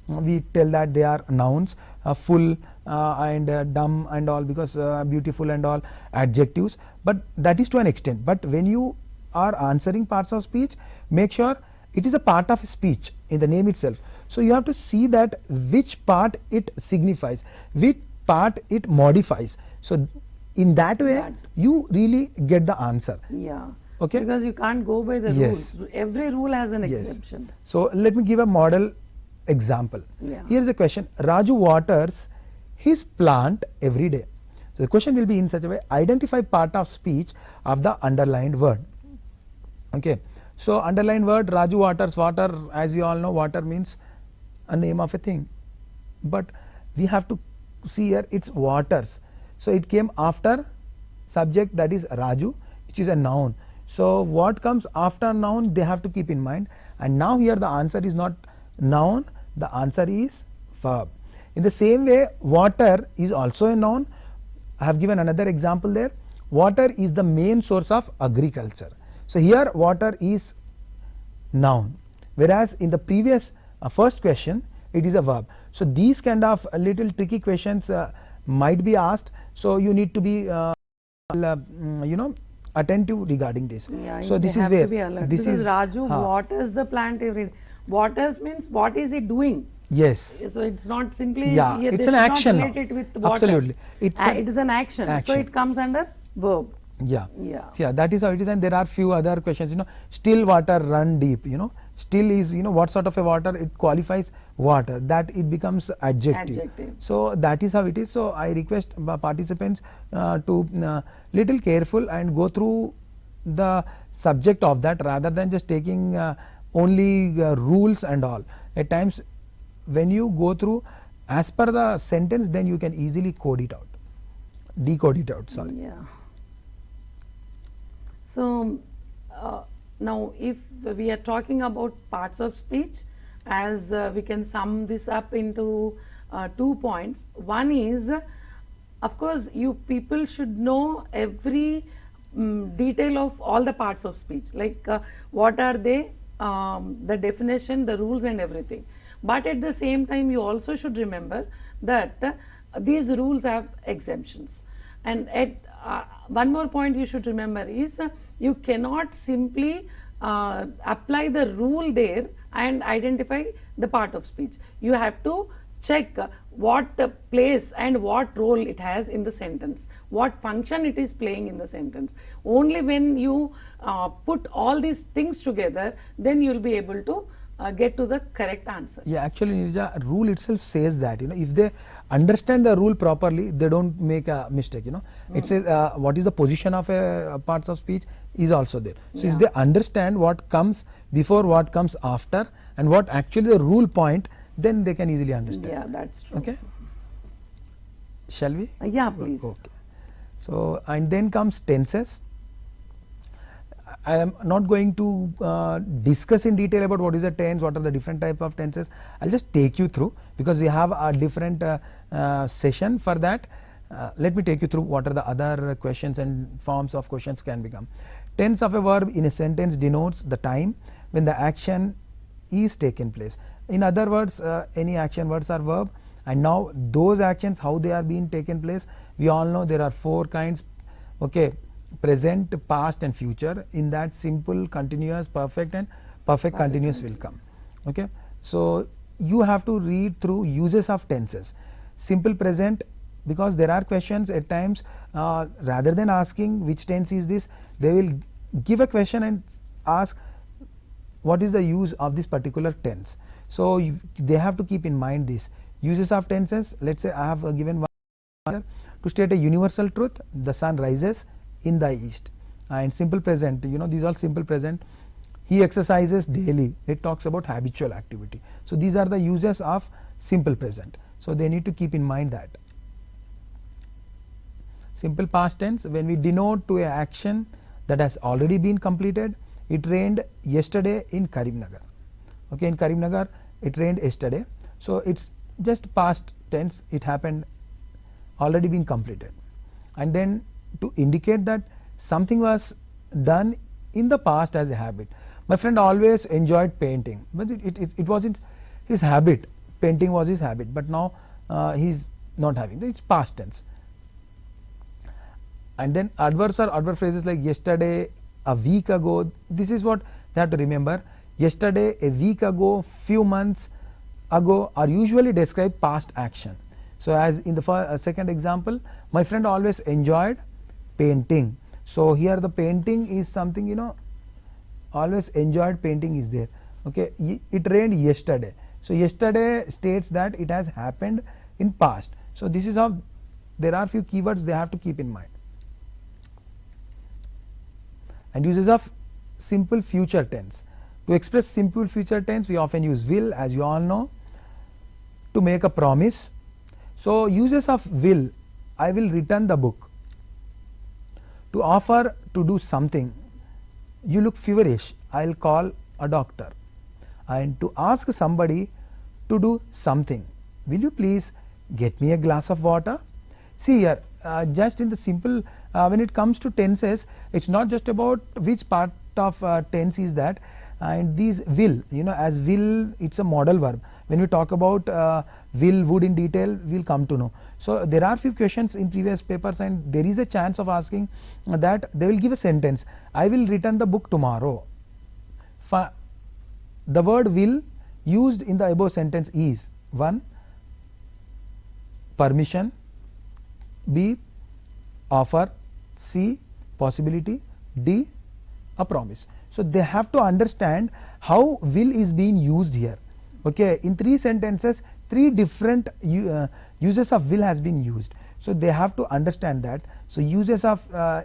we tell that they are nouns. Full and dumb and all, because beautiful and all adjectives. But that is to an extent. But when you are answering parts of speech, make sure it is a part of speech in the name itself. So you have to see that which part it signifies, which part it modifies. So in that way, you really get the answer. Yeah. Okay. Because you can't go by the rules. Every rule has an exception. So let me give a model example. Here is a question. Raju waters his plant every day. So the question will be in such a way, identify part of speech of the underlined word. Okay. So underlined word, Raju waters, water, as we all know, water means a name of a thing. But we have to see here, it's waters. So it came after subject, that is Raju, which is a noun. So what comes after noun, they have to keep in mind. And now here the answer is not noun, the answer is verb. In the same way, water is also a noun. I have given another example there. Water is the main source of agriculture. So here water is noun, whereas in the previous first question it is a verb. So these kind of little tricky questions might be asked. So you need to be you know, attentive regarding this. So this is where this is Raju waters the plant every day. Waters means what is he doing? Yes. So it's not simply it's an action. Not relate it with water. Absolutely, it is an action. So it comes under verb. Yeah, that is how it is. And there are few other questions, you know, still water run deep, you know, still is, you know, what sort of a water, it qualifies water, that it becomes adjective. So that is how it is. So I request participants to little careful and go through the subject of that, rather than just taking only rules and all. At times when you go through as per the sentence, then you can easily code it out, decode it out, sorry. So now if we are talking about parts of speech, as we can sum this up into 2 points. One is, of course, you people should know every detail of all the parts of speech, like what are they, the definition, the rules and everything. But at the same time, you also should remember that these rules have exemptions. And at one more point you should remember is, you cannot simply apply the rule there and identify the part of speech. You have to check what place and what role it has in the sentence, what function it is playing in the sentence. Only when you put all these things together, then you will be able to get to the correct answer. Yeah, actually Nirja, rule itself says that, you know, if they understand the rule properly, they don't make a mistake, you know. It says what is the position of a parts of speech is also there. So if they understand what comes before, what comes after, and what actually the rule point, then they can easily understand. Yeah, that's true. Okay. Shall we? Yeah, please. Okay. So, and then comes tenses. I am not going to discuss in detail about what is a tense, what are the different type of tenses. I will just take you through, because we have a different session for that. Let me take you through what are the other questions and forms of questions can become. Tense of a verb in a sentence denotes the time when the action is taken place. In other words, any action words are verb, and now those actions, how they are being taken place, we all know there are 4 kinds. Okay. Present, past and future. In that, simple, continuous, perfect and perfect continuous will come. Okay. So you have to read through uses of tenses. Simple present, because there are questions at times, rather than asking which tense is this, they will give a question and ask what is the use of this particular tense. So they have to keep in mind this uses of tenses. Let's say I have given one here to state a universal truth: the sun rises in the east. And simple present, you know, these are simple present. He exercises daily. It talks about habitual activity. So these are the uses of simple present. So they need to keep in mind that. Simple past tense, when we denote to a action that has already been completed. It rained yesterday in Karimnagar. Okay, in Karimnagar it rained yesterday. So it's just past tense, it happened, already been completed. And then to indicate that something was done in the past as a habit. My friend always enjoyed painting, but it wasn't his habit. Painting was his habit, but now he's not having. It's past tense. And then adverbs or adverb phrases like yesterday, a week ago. This is what they have to remember. Yesterday, a week ago, few months ago are usually describe past action. So as in the second example, my friend always enjoyed painting. So here the painting is something, you know, always enjoyed painting is there. Okay, it rained yesterday. So yesterday states that it has happened in past. So this is how there are few keywords they have to keep in mind. And uses of simple future tense. To express simple future tense, we often use will, as you all know, to make a promise. So uses of will: I will return the book. To offer to do something: you look feverish, I will call a doctor. And to ask somebody to do something: will you please get me a glass of water? See here, just in the simple, when it comes to tenses, it's not just about which part of tense is that. And these will, you know, as will, it's a modal verb. When we talk about will, would in detail, we'll come to know. So there are few questions in previous papers, and there is a chance of asking that they will give a sentence: I will return the book tomorrow. The word will used in the above sentence is: 1. permission, B. offer, C. possibility, D. a promise. So they have to understand how will is being used here. Okay, in 3 sentences, 3 different uses of will has been used. So they have to understand that. So uses of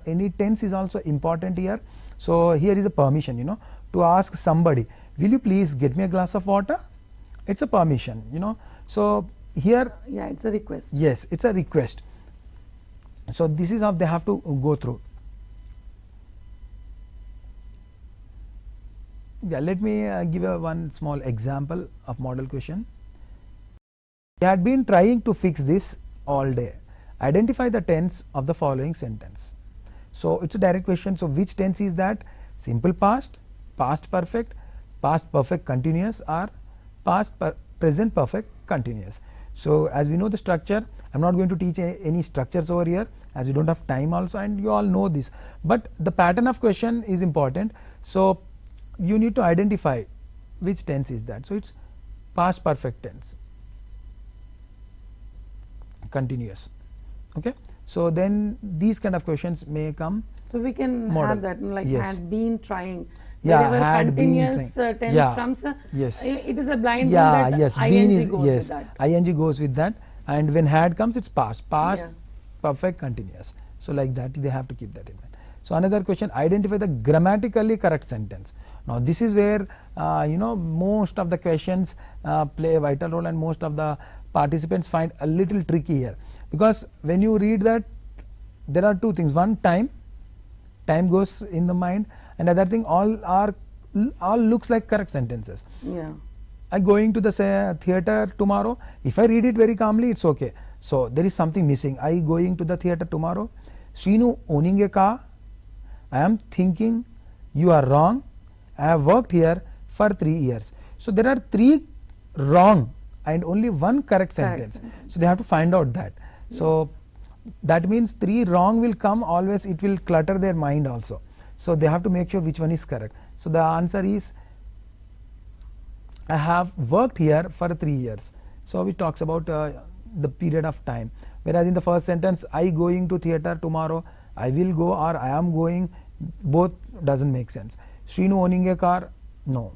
any tense is also important here. So here is a permission, you know, to ask somebody, will you please get me a glass of water? It's a permission, you know. So here, yeah, it's a request. Yes, it's a request. So this is how they have to go through. Yeah, let me give one small example of model question. We had been trying to fix this all day. Identify the tense of the following sentence. So it's a direct question. So which tense is that? Simple past, past perfect, past perfect continuous, or present perfect continuous. So as we know the structure, I'm not going to teach any structures over here, as we don't have time also, and you all know this. But the pattern of question is important. So you need to identify which tense is that. So it's past perfect tense, continuous. Okay. So then these kind of questions may come. So we can model. have that, like, yes. had been trying. Yeah, wherever had continuous been tense yeah. comes, yes. it is a blind yeah, rule that yes. ing goes yes. with that. ing goes with that. and when had comes it's past, Yeah. perfect, continuous. So like that they have to keep that in mind. So another question, identify the grammatically correct sentence. Now this is where most of the questions play a vital role, and most of the participants find a little tricky here, because when you read that, there are two things. One, time goes in the mind, and other thing, all looks like correct sentences. Yeah. I'm going to the theater tomorrow. If I read it very calmly, it's okay. So there is something missing. I going to the theater tomorrow. Srinu owning a car. I am thinking you are wrong. I have worked here for 3 years. So there are 3 wrong and only 1 correct sentence. So they have to find out that. Yes. So that means 3 wrong will come always. It will clutter their mind also. So they have to make sure which one is correct. So the answer is, I have worked here for 3 years. So which talks about the period of time. Whereas in the first sentence, I going to theater tomorrow, I will go or I am going, both doesn't make sense. Srinu owning a car, no.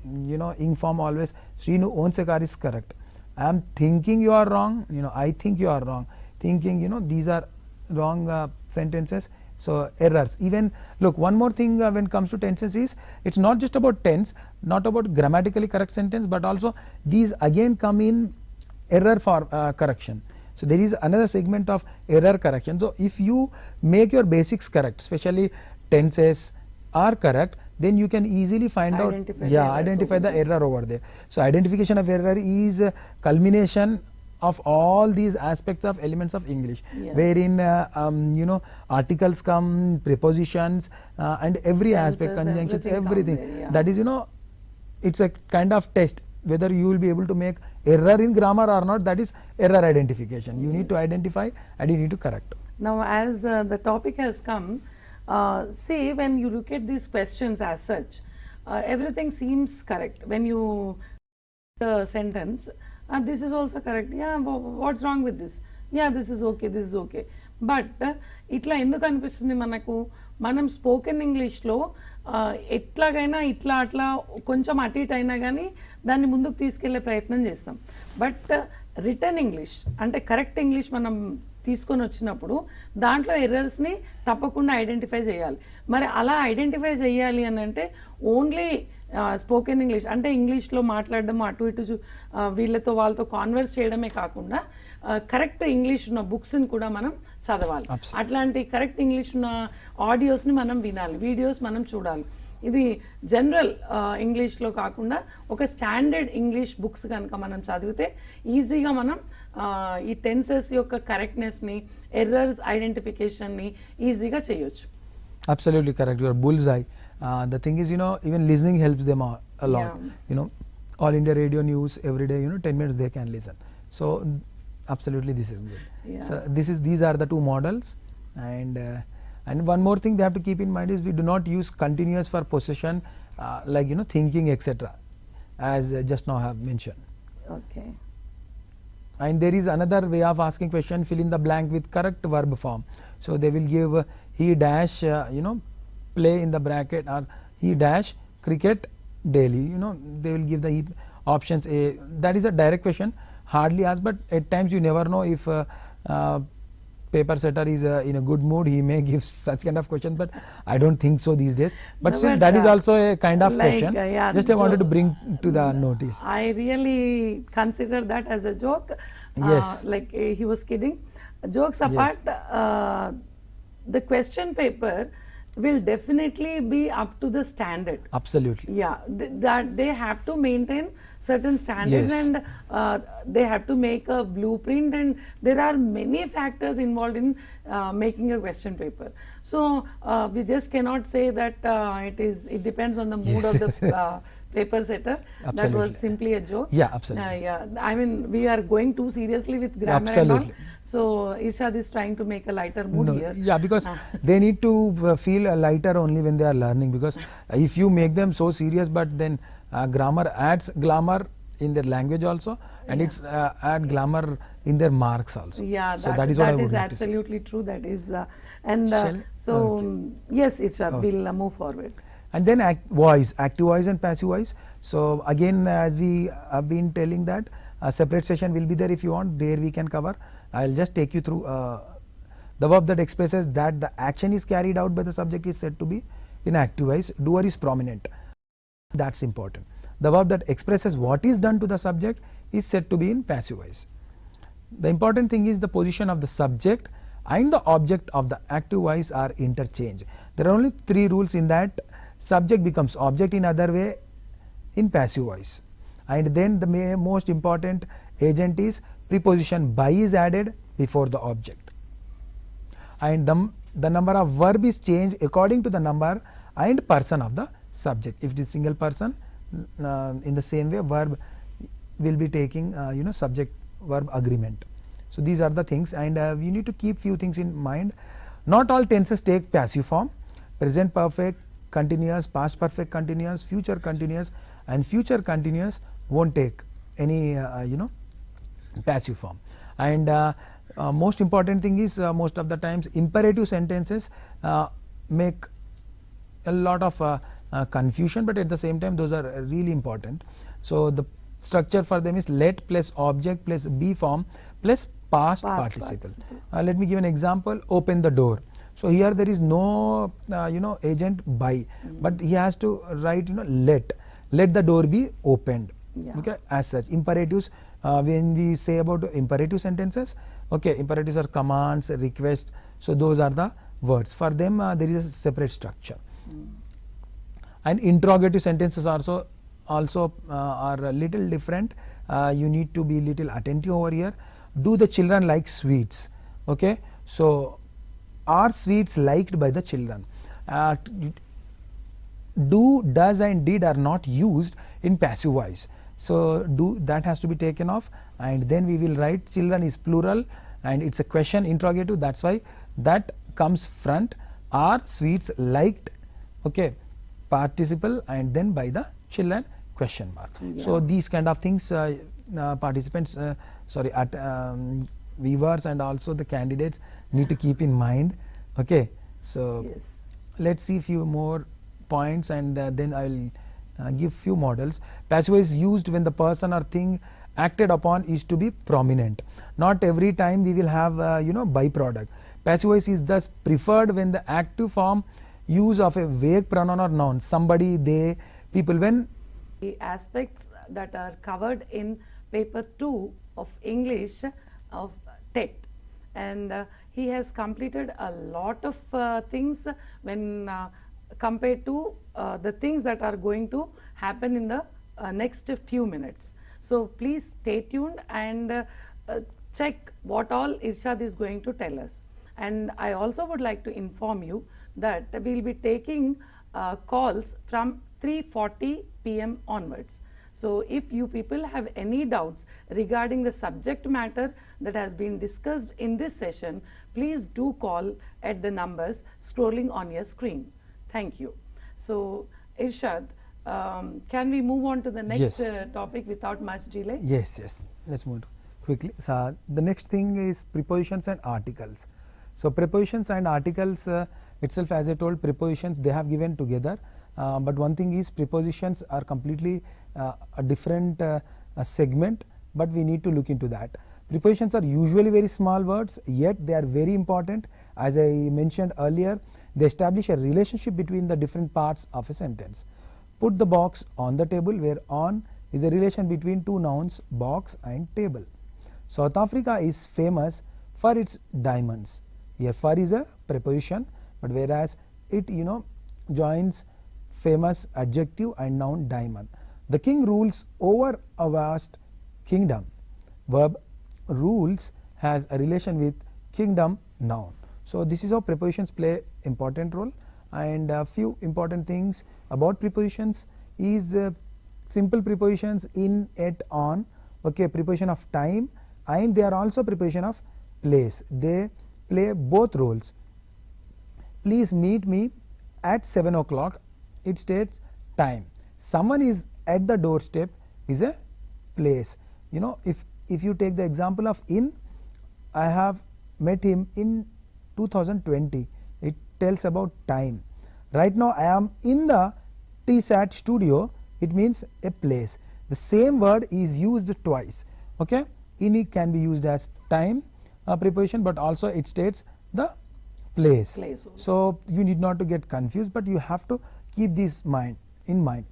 Ing form always, Srinu owns a car is correct. I am thinking you are wrong, I think you are wrong. Thinking, these are wrong sentences. So errors. Even look, one more thing when it comes to tenses is, it's not just about tense, not about grammatically correct sentence, but also these again come in error for correction. So there is another segment of error correction. So if you make your basics correct, especially tenses are correct, then you can easily find identify the error over there. So identification of error is a culmination of all these aspects of elements of English, Yes. wherein articles come, prepositions, and every aspect, Tenses, conjunctions, everything everything. come there, yeah. That is, it's a kind of test whether you will be able to make error in grammar or not. That is error identification. You need to identify and you need to correct. Now, as the topic has come, say when you look at these questions as such, everything seems correct. When you the sentence, this is also correct. Yeah, what's wrong with this? Yeah, this is okay, this is okay. But itla enduku అనిపిస్తుంది మనకు, మనం spoken ఇంగ్లీష్లో ఎట్లాగైనా ఇట్లా అట్లా కొంచెం అటు ఇటు అయినా కానీ దాన్ని ముందుకు తీసుకెళ్లే ప్రయత్నం చేస్తాం. బట్ రిటర్న్ ఇంగ్లీష్ అంటే కరెక్ట్ ఇంగ్లీష్ మనం తీసుకొని వచ్చినప్పుడు దాంట్లో ఎర్రర్స్ని తప్పకుండా ఐడెంటిఫై చేయాలి. మరి అలా ఐడెంటిఫై చేయాలి అని అంటే ఓన్లీ స్పోకెన్ ఇంగ్లీష్ అంటే ఇంగ్లీష్లో మాట్లాడడం, అటు ఇటు వీళ్ళతో వాళ్ళతో కాన్వర్స్ చేయడమే కాకుండా కరెక్ట్ ఇంగ్లీష్ ఉన్న బుక్స్ని కూడా మనం చదవాలి. అట్లాంటి కరెక్ట్ ఇంగ్లీష్ ఉన్న ఆడియోస్ని మనం వినాలి, వీడియోస్ మనం చూడాలి. ఇది జనరల్ ఇంగ్లీష్లో కాకుండా ఒక స్టాండర్డ్ ఇంగ్లీష్ బుక్స్ కనుక మనం చదివితే ఈజీగా మనం ఈ టెన్సెస్ యొక్క కరెక్ట్నెస్ని, ఎర్రర్స్ ఐడెంటిఫికేషన్ని ఈజీగా చేయొచ్చు. Absolutely correct. You are bullseye. The thing is, even listening helps them a lot. Yeah. All India radio news every day, 10 minutes they can listen. So absolutely this is good. Yeah. So these are the 2 models, and one more thing they have to keep in mind is, we do not use continuous for possession, like thinking, etc., as just now I have mentioned. Okay. And there is another way of asking question, fill in the blank with correct verb form. So they will give he dash play in the bracket, or he dash cricket daily. They will give the options. That is a direct question, hardly asked, but at times you never know if paper setter is in a good mood, he may give such kind of question, but I don't think so these days. But still, that is also a kind of question. Just I wanted to bring to the notice. I really consider that as a joke. Yes. Like he was kidding. Jokes apart, the question paper will definitely be up to the standard. Absolutely. Yeah, that they have to maintain certain standards. Yes. And they have to make a blueprint, and there are many factors involved in making a question paper. So we just cannot say that it depends on the mood of the paper setter. Absolutely. That was simply a joke. Yeah, absolutely. I mean, we are going too seriously with grammar Absolutely. and all. So Irshad is trying to make a lighter mood here. Yeah, because they need to feel lighter only when they are learning, because if you make them so serious, but then grammar adds glamour in their language also, and it's add glamour in their marks also. Yeah, so that is what I would is like to say. absolutely true. That is so Okay. yes, Irshad, we'll move forward. And then voice, active voice and passive voice. So again, as we have been telling that, a separate session will be there if you want. There we can cover I will just take you through. The verb that expresses that the action is carried out by the subject is said to be in active voice. Doer is prominent. That's important. The verb that expresses what is done to the subject is said to be in passive voice. The important thing is the position of the subject and the object of the active voice are interchanged. There are only 3 rules in that. Subject becomes object in other way in passive voice, and then the most important agent is preposition by is added before the object, and the number of verb is changed according to the number and person of the subject. If it is single person, in the same way verb will be taking subject verb agreement. So these are the things, and you need to keep few things in mind. Not all tenses take passive form. Present perfect continuous, past perfect continuous, future continuous, and future continuous won't take any passive form. And most important thing is most of the times imperative sentences make a lot of confusion, but at the same time those are really important. So the structure for them is let plus object plus be form plus past participle. Let me give an example. Open the door. So here there is no agent by, but he has to write let the door be opened. Okay, as such imperatives, when we say about imperative sentences, okay, imperatives are commands, requests. So those are the words. For them there is a separate structure. And interrogative sentences also are a little different. You need to be little attentive over here. Do the children like sweets? Okay, so are sweets liked by the children? Do, does and did are not used in passive voice. So do, that has to be taken off, and then we will write children is plural and it's a question interrogative. That's why that comes front. Are sweets liked? Okay, participle, and then by the children question mark. So these kind of things participants viewers and also the candidates need to keep in mind. Okay, so let's see few more points, and then I will give few models. Passive voice is used when the person or thing acted upon is to be prominent. Not every time we will have byproduct. Passive voice is thus preferred when the active form use of a vague pronoun or noun, somebody, they, people. When the aspects that are covered in paper 2 of English of TET, and he has completed a lot of things when compared to the things that are going to happen in the next few minutes. So please stay tuned and check what all Irshad is going to tell us. And I also would like to inform you that we will be taking calls from 3:40 p.m. onwards. So if you people have any doubts regarding the subject matter that has been discussed in this session, please do call at the numbers scrolling on your screen. Thank you. So Irshad, can we move on to the next topic without much delay? Yes, let's move quickly. So the next thing is prepositions and articles. So prepositions and articles itself, as I told, prepositions they have given together, but one thing is prepositions are completely a different segment, but we need to look into that. Prepositions are usually very small words, yet they are very important. As I mentioned earlier, they establish a relationship between the different parts of a sentence. Put the box on the table, where on is a relation between two nouns, box and table. South Africa is famous for its diamonds. Here for is a preposition, but whereas it joins famous adjective and noun diamond. The king rules over a vast kingdom. Verb rules has a relation with kingdom noun. So this is how prepositions play important role. And a few important things about prepositions is simple prepositions in, at, on. Okay, preposition of time, and they are also preposition of place. They play both roles. Please meet me at 7 o'clock. It states time. Someone is at the doorstep is a place. If you take the example of in, I have met him in 2020. It tells about time. Right now I am in the Tsat studio. It means a place. The same word is used twice. Okay, in can be used as time. preposition, but also it states the place. Place also. So you need not to get confused, but you have to keep this in mind.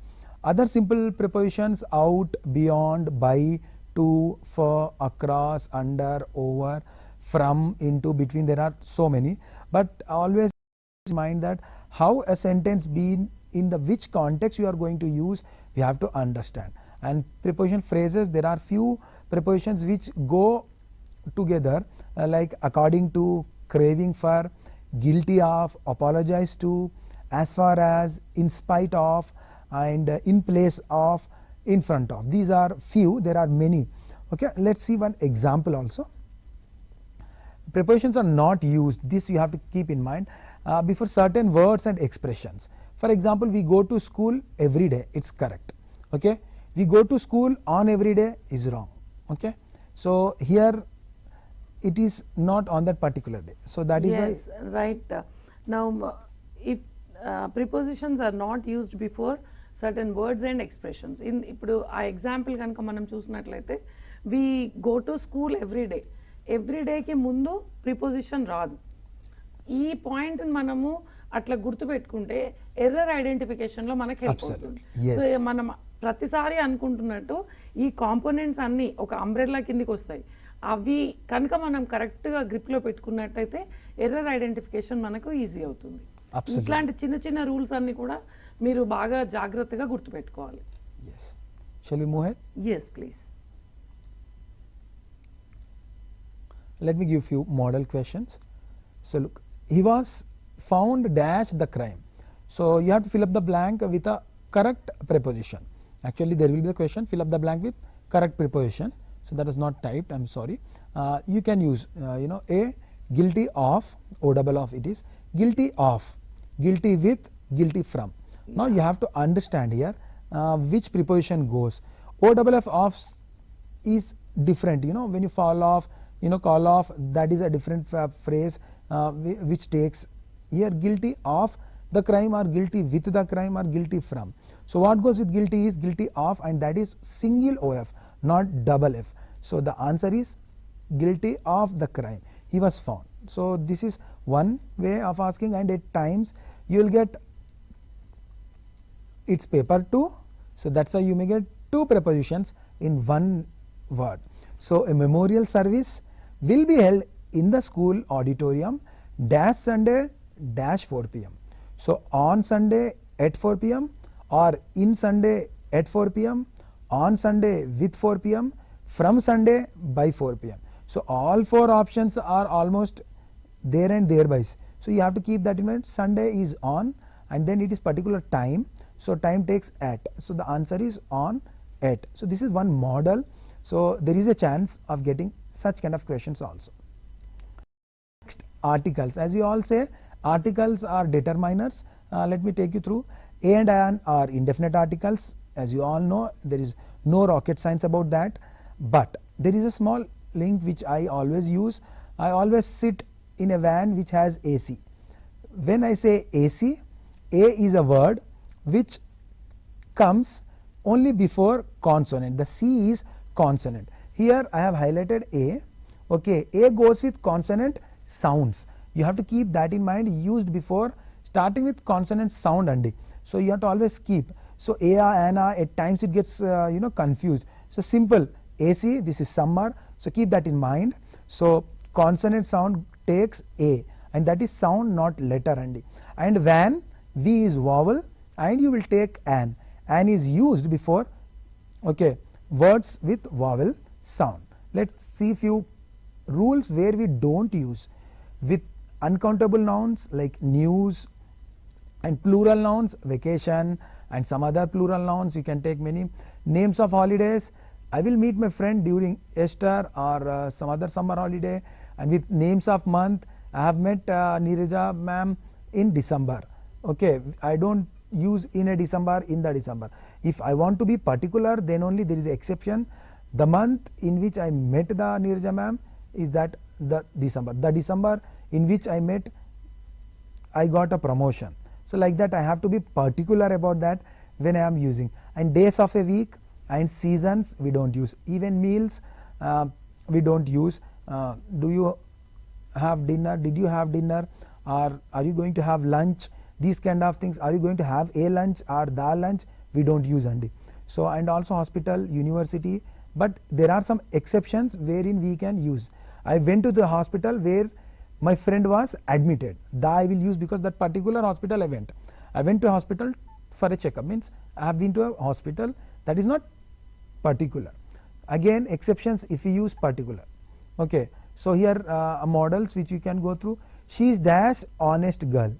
Other simple prepositions: out, beyond, by, to, for, across, under, over, from, into, between. There are so many, but always mind that how a sentence be in the which context you are going to use, we have to understand. And preposition phrases, there are few prepositions which go together, like according to, craving for, guilty of, apologize to, as far as, in spite of, and in place of, in front of. These are few, there are many. Okay, let's see one example also. Prepositions are not used, this you have to keep in mind, before certain words and expressions. For example, we go to school every day, it's correct. Okay, we go to school on every day is wrong. Okay, so here it is not on that particular day. So that is yes, why. right. Now, if prepositions are not used before certain words and expressions. In ఇప్పుడు ఆ example కనుక మనం చూసినట్లయితే, we go to school every day. Every డేకి ముందు preposition రాదు. ఈ point మనము అట్లా గుర్తుపెట్టుకుంటే ఎర్రర్ ఐడెంటిఫికేషన్లో మనకి హెల్ప్ అవుతుంది. సో మనం ప్రతిసారి అనుకుంటున్నట్టు ఈ కాంపోనెంట్స్ అన్నీ ఒక అంబ్రెల్లా కిందికి వస్తాయి. అవి కనుక మనం కరెక్ట్గా గ్రిప్లో పెట్టుకున్నట్టయితే ఎర్రర్ ఐడెంటిఫికేషన్ మనకు ఈజీ అవుతుంది. ఇట్లాంటి చిన్న చిన్న రూల్స్ అన్ని కూడా మీరు బాగా జాగ్రత్తగా గుర్తుపెట్టుకోవాలి. Shall we move ahead? Yes, please. Let me give few model questions. So look, he was found dash the crime. So you have to fill up the blank with a correct preposition. Actually there will be the question, fill up the blank with correct preposition. So that is not typed, I am sorry. You can use A, guilty of, O double of it is, guilty of, guilty with, guilty from. Now you have to understand here which preposition goes. O double of is different, when you fall off, call off, that is a different phrase which takes here guilty of the crime or guilty with the crime or guilty from. So what goes with guilty is guilty of, and that is single OF, not double F. So the answer is guilty of the crime. He was found. So this is one way of asking, and at times you will get its paper 2. So that's why you may get two prepositions in one word. So a memorial service will be held in the school auditorium dash Sunday dash 4 p.m. So on Sunday at 4 p.m. or in Sunday at 4 p.m. on Sunday with 4 p.m. from Sunday by 4 p.m. So all four options are almost there and thereby. So you have to keep that in mind. Sunday is on, and then it is particular time. So time takes at. So the answer is on, at. So this is one model. So there is a chance of getting such kind of questions also. Next, articles. As you all say, articles are determiners. Let me take you through. A and an are indefinite articles. As you all know, there is no rocket science about that. But there is a small link which I always use. I always sit in a van which has AC. When I say AC, A is a word which comes only before consonant. The C is consonant. Here I have highlighted A. Okay, A goes with consonant sounds. You have to keep that in mind, used before starting with consonant sound only. So you have to always keep. So A, Anna, at times it gets confused. So simple, AC, this is summer. So keep that in mind. So consonant sound takes A, and that is sound, not letter only. And van, V is vowel, and you will take an. An is used before words with vowel sound. Let's see few rules where we don't use. With uncountable nouns like news, and plural nouns vacation, and some other plural nouns, you can take many. Names of holidays, I will meet my friend during Easter or some other summer holiday. And with names of month, I have met Neeraja ma'am in December. Okay, I don't use in a December, in the December. If I want to be particular, then only there is an exception. The month in which I met the Neeraja ma'am is that the December. The December in which I met, I got a promotion. So like that I have to be particular about that when I am using. And days of a week and seasons we don't use. Even meals we don't use. do you have dinner, did you have dinner, or are you going to have lunch, these kind of things. Are you going to have a lunch or the lunch, we don't use andi. So and also hospital, university, but there are some exceptions wherein we can use. I went to the hospital where my friend was admitted, the I will use because that particular hospital I went. I went to a hospital for a checkup, means I have been to a hospital, that is not particular. Again exceptions if we use particular. Okay, so here models which you can go through. She is dash honest girl.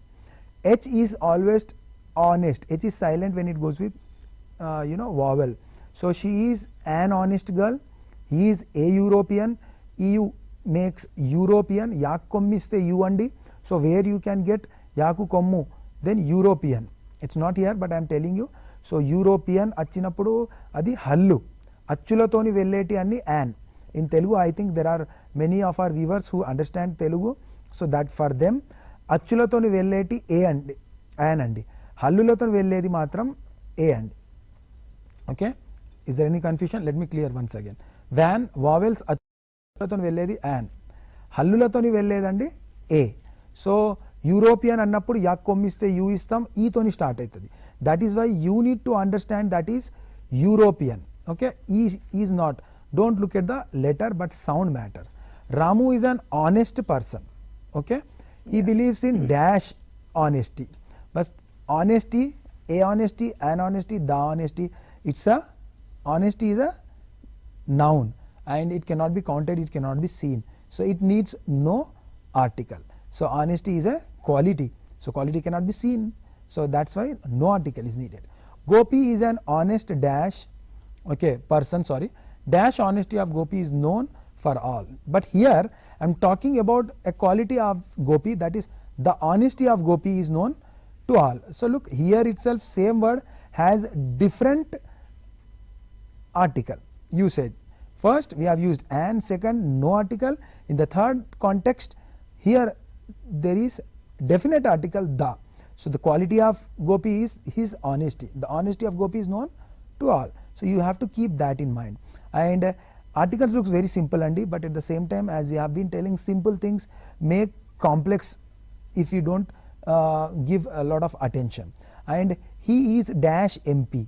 H is always honest, H is silent when it goes with vowel. So she is an honest girl, he is a European, EU makes European, yak kommiste you andi. So where you can get yaku kommu, then European, it's not here but I am telling you. So European achinappudu adi hallu, achchulatoni velleti anni an. In Telugu I think there are many of our viewers who understand Telugu, so that for them achchulatoni velleti a andi, an andi, hallulatoni velledi matram a andi. Okay, is there any confusion? Let me clear once again. Van vowels achchulatoni velledi an, hallulatoni velledandi a. So European annappudu yak kommiste u istam, e toni start aitadi. That is why you need to understand that is European. Okay, e is not, don't look at the letter but sound matters. Ramu is an honest person. Okay, he believes in dash honesty, but honesty, a honesty, an honesty, the honesty, it's a honesty is a noun and it cannot be counted, it cannot be seen, so it needs no article. So honesty is a quality, so quality cannot be seen, so that's why no article is needed. Gopi is an honest dash, okay, person, sorry, dash honesty of Gopi is known for all, but here I am talking about a quality of Gopi, that is the honesty of Gopi is known to all. So look here itself, same word has different article usage. First we have used an, second no article, in the third context here there is definite article the. So the quality of Gopi is his honesty, the honesty of Gopi is known to all, so you have to keep that in mind. And articles looks very simple andi, but at the same time as we have been telling, simple things make complex if you don't give a lot of attention. And he is dash MP,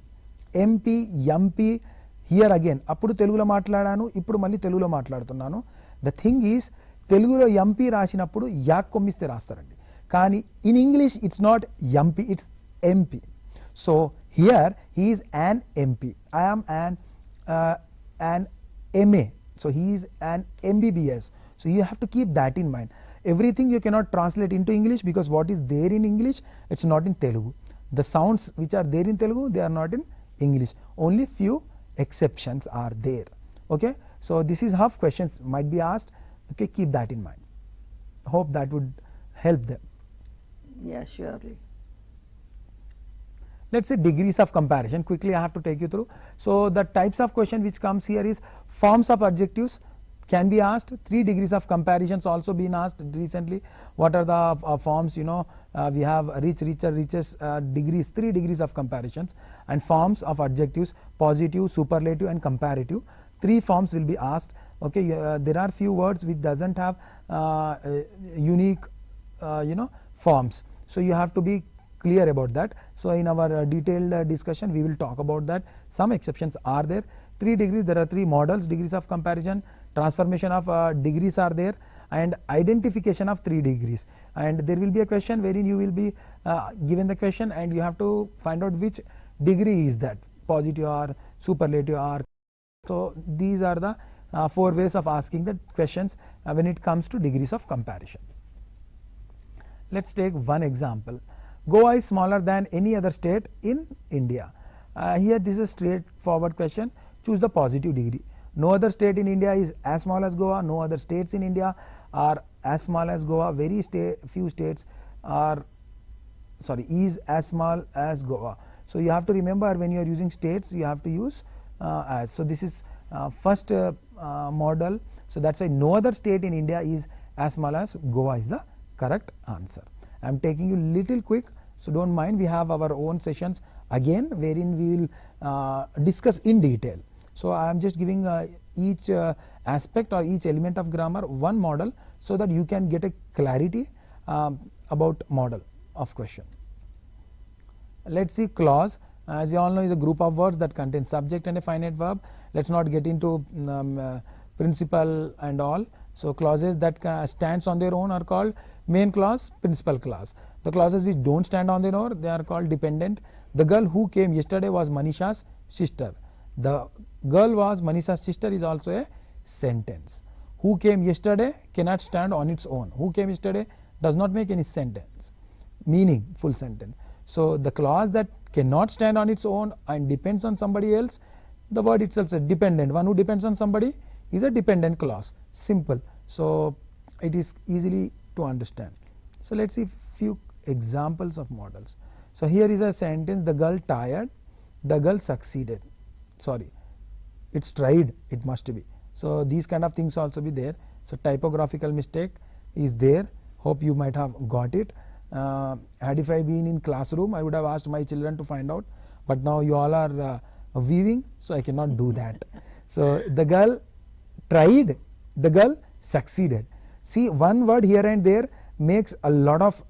MP, MP, here again appudu Telugulo మాట్లాడాను, ఇప్పుడు మళ్ళీ తెలుగులో మాట్లాడుతున్నాను. The thing is తెలుగులో MP రాసినప్పుడు యాక్ కొమ్మిస్తే రాస్తారండి, కానీ in English it's not MP, it's MP. So here he is an MP, I am an MA, so he is an MBBS, so you have to keep that in mind. Everything you cannot translate into English because what is there in English it's not in Telugu. The sounds which are there in Telugu they are not in English, only few exceptions are there. Okay, so this is how questions might be asked. Okay, keep that in mind. Hope that would help them. Yeah, surely. Let's say degrees of comparison, quickly I have to take you through. So the types of question which comes here is forms of adjectives can be asked, 3 degrees of comparisons also been asked recently. What are the forms, we have rich, richer, richest, degrees, 3 degrees of comparisons, and forms of adjectives, positive, superlative and comparative, 3 forms will be asked. Okay, there are few words which doesn't have unique forms, so you have to be clear about that. So in our detailed discussion we will talk about that. Some exceptions are there. 3 degrees, there are 3 models, degrees of comparison, transformation of degrees are there, and identification of 3 degrees. And there will be a question wherein you will be given the question and you have to find out which degree is that, positive or superlative or. So these are the 4 ways of asking the questions when it comes to degrees of comparison. Let's take one example. Goa is smaller than any other state in India. Here this is a straightforward question. Choose the positive degree. No other state in India is as small as Goa. No other states in India are as small as Goa. Very few states are is as small as Goa. So you have to remember when you are using states you have to use as. So this is first model. So that's why no other state in India is as small as Goa is the correct answer. I am taking you little quick, so don't mind, we have our own sessions again wherein we will discuss in detail. So I am just giving each aspect or each element of grammar one model, so that you can get a clarity about model of question. Let's see clause. As we all know, is a group of words that contain subject and a finite verb. Let's not get into principal and all. So clauses that stands on their own are called main clause, principal clause. The clauses which don't stand on their own, they are called dependent. The girl who came yesterday was Manisha's sister. The girl was Manisha's sister is also a sentence. Who came yesterday cannot stand on its own. Who came yesterday does not make any sentence, meaning full sentence. So the clause that cannot stand on its own and depends on somebody else, the word itself is dependent. One who depends on somebody is a dependent clause. Simple. So it is easily to understand. So let's see few examples of models. So here is a sentence: the girl tired, the girl succeeded. Sorry, it's tried, it must be. So these kind of things also be there. So typographical mistake is there. Hope you might have got it. Had if I been in classroom, I would have asked my children to find out, but now you all are weaving, so I cannot do that. So the girl tried, the girl succeeded. See, one word here and there makes a lot of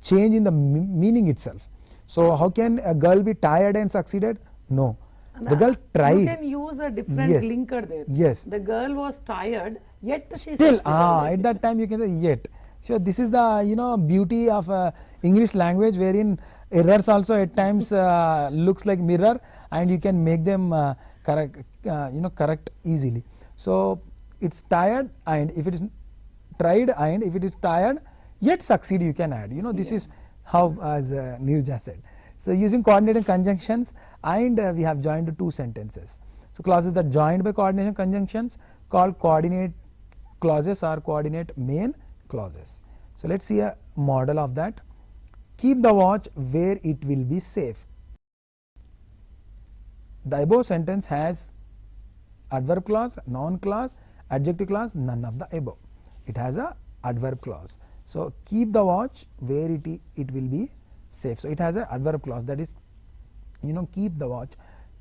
change in the meaning itself. So how can a girl be tired and succeeded? No. The girl tried. You can use a different Yes. linker there. Yes. The girl was tired, yet she Still, succeeded. at that time you can say yet. So this is the beauty of English language, wherein errors also at times looks like mirror, and you can make them correct easily. So it's tired, and if it is tried, and if it is tired yet succeed, you can add. This is how, as Nirja said. So using coordinating conjunctions, and we have joined two sentences. So clauses that joined by coordination conjunctions called coordinate clauses or coordinate main clauses. So let's see a model of that. Keep the watch where it will be safe. The above sentence has adverb clause, noun clause, adjective clause, none of the above. It has a adverb clause. So keep the watch where it will be safe. So it has a adverb clause, that is, keep the watch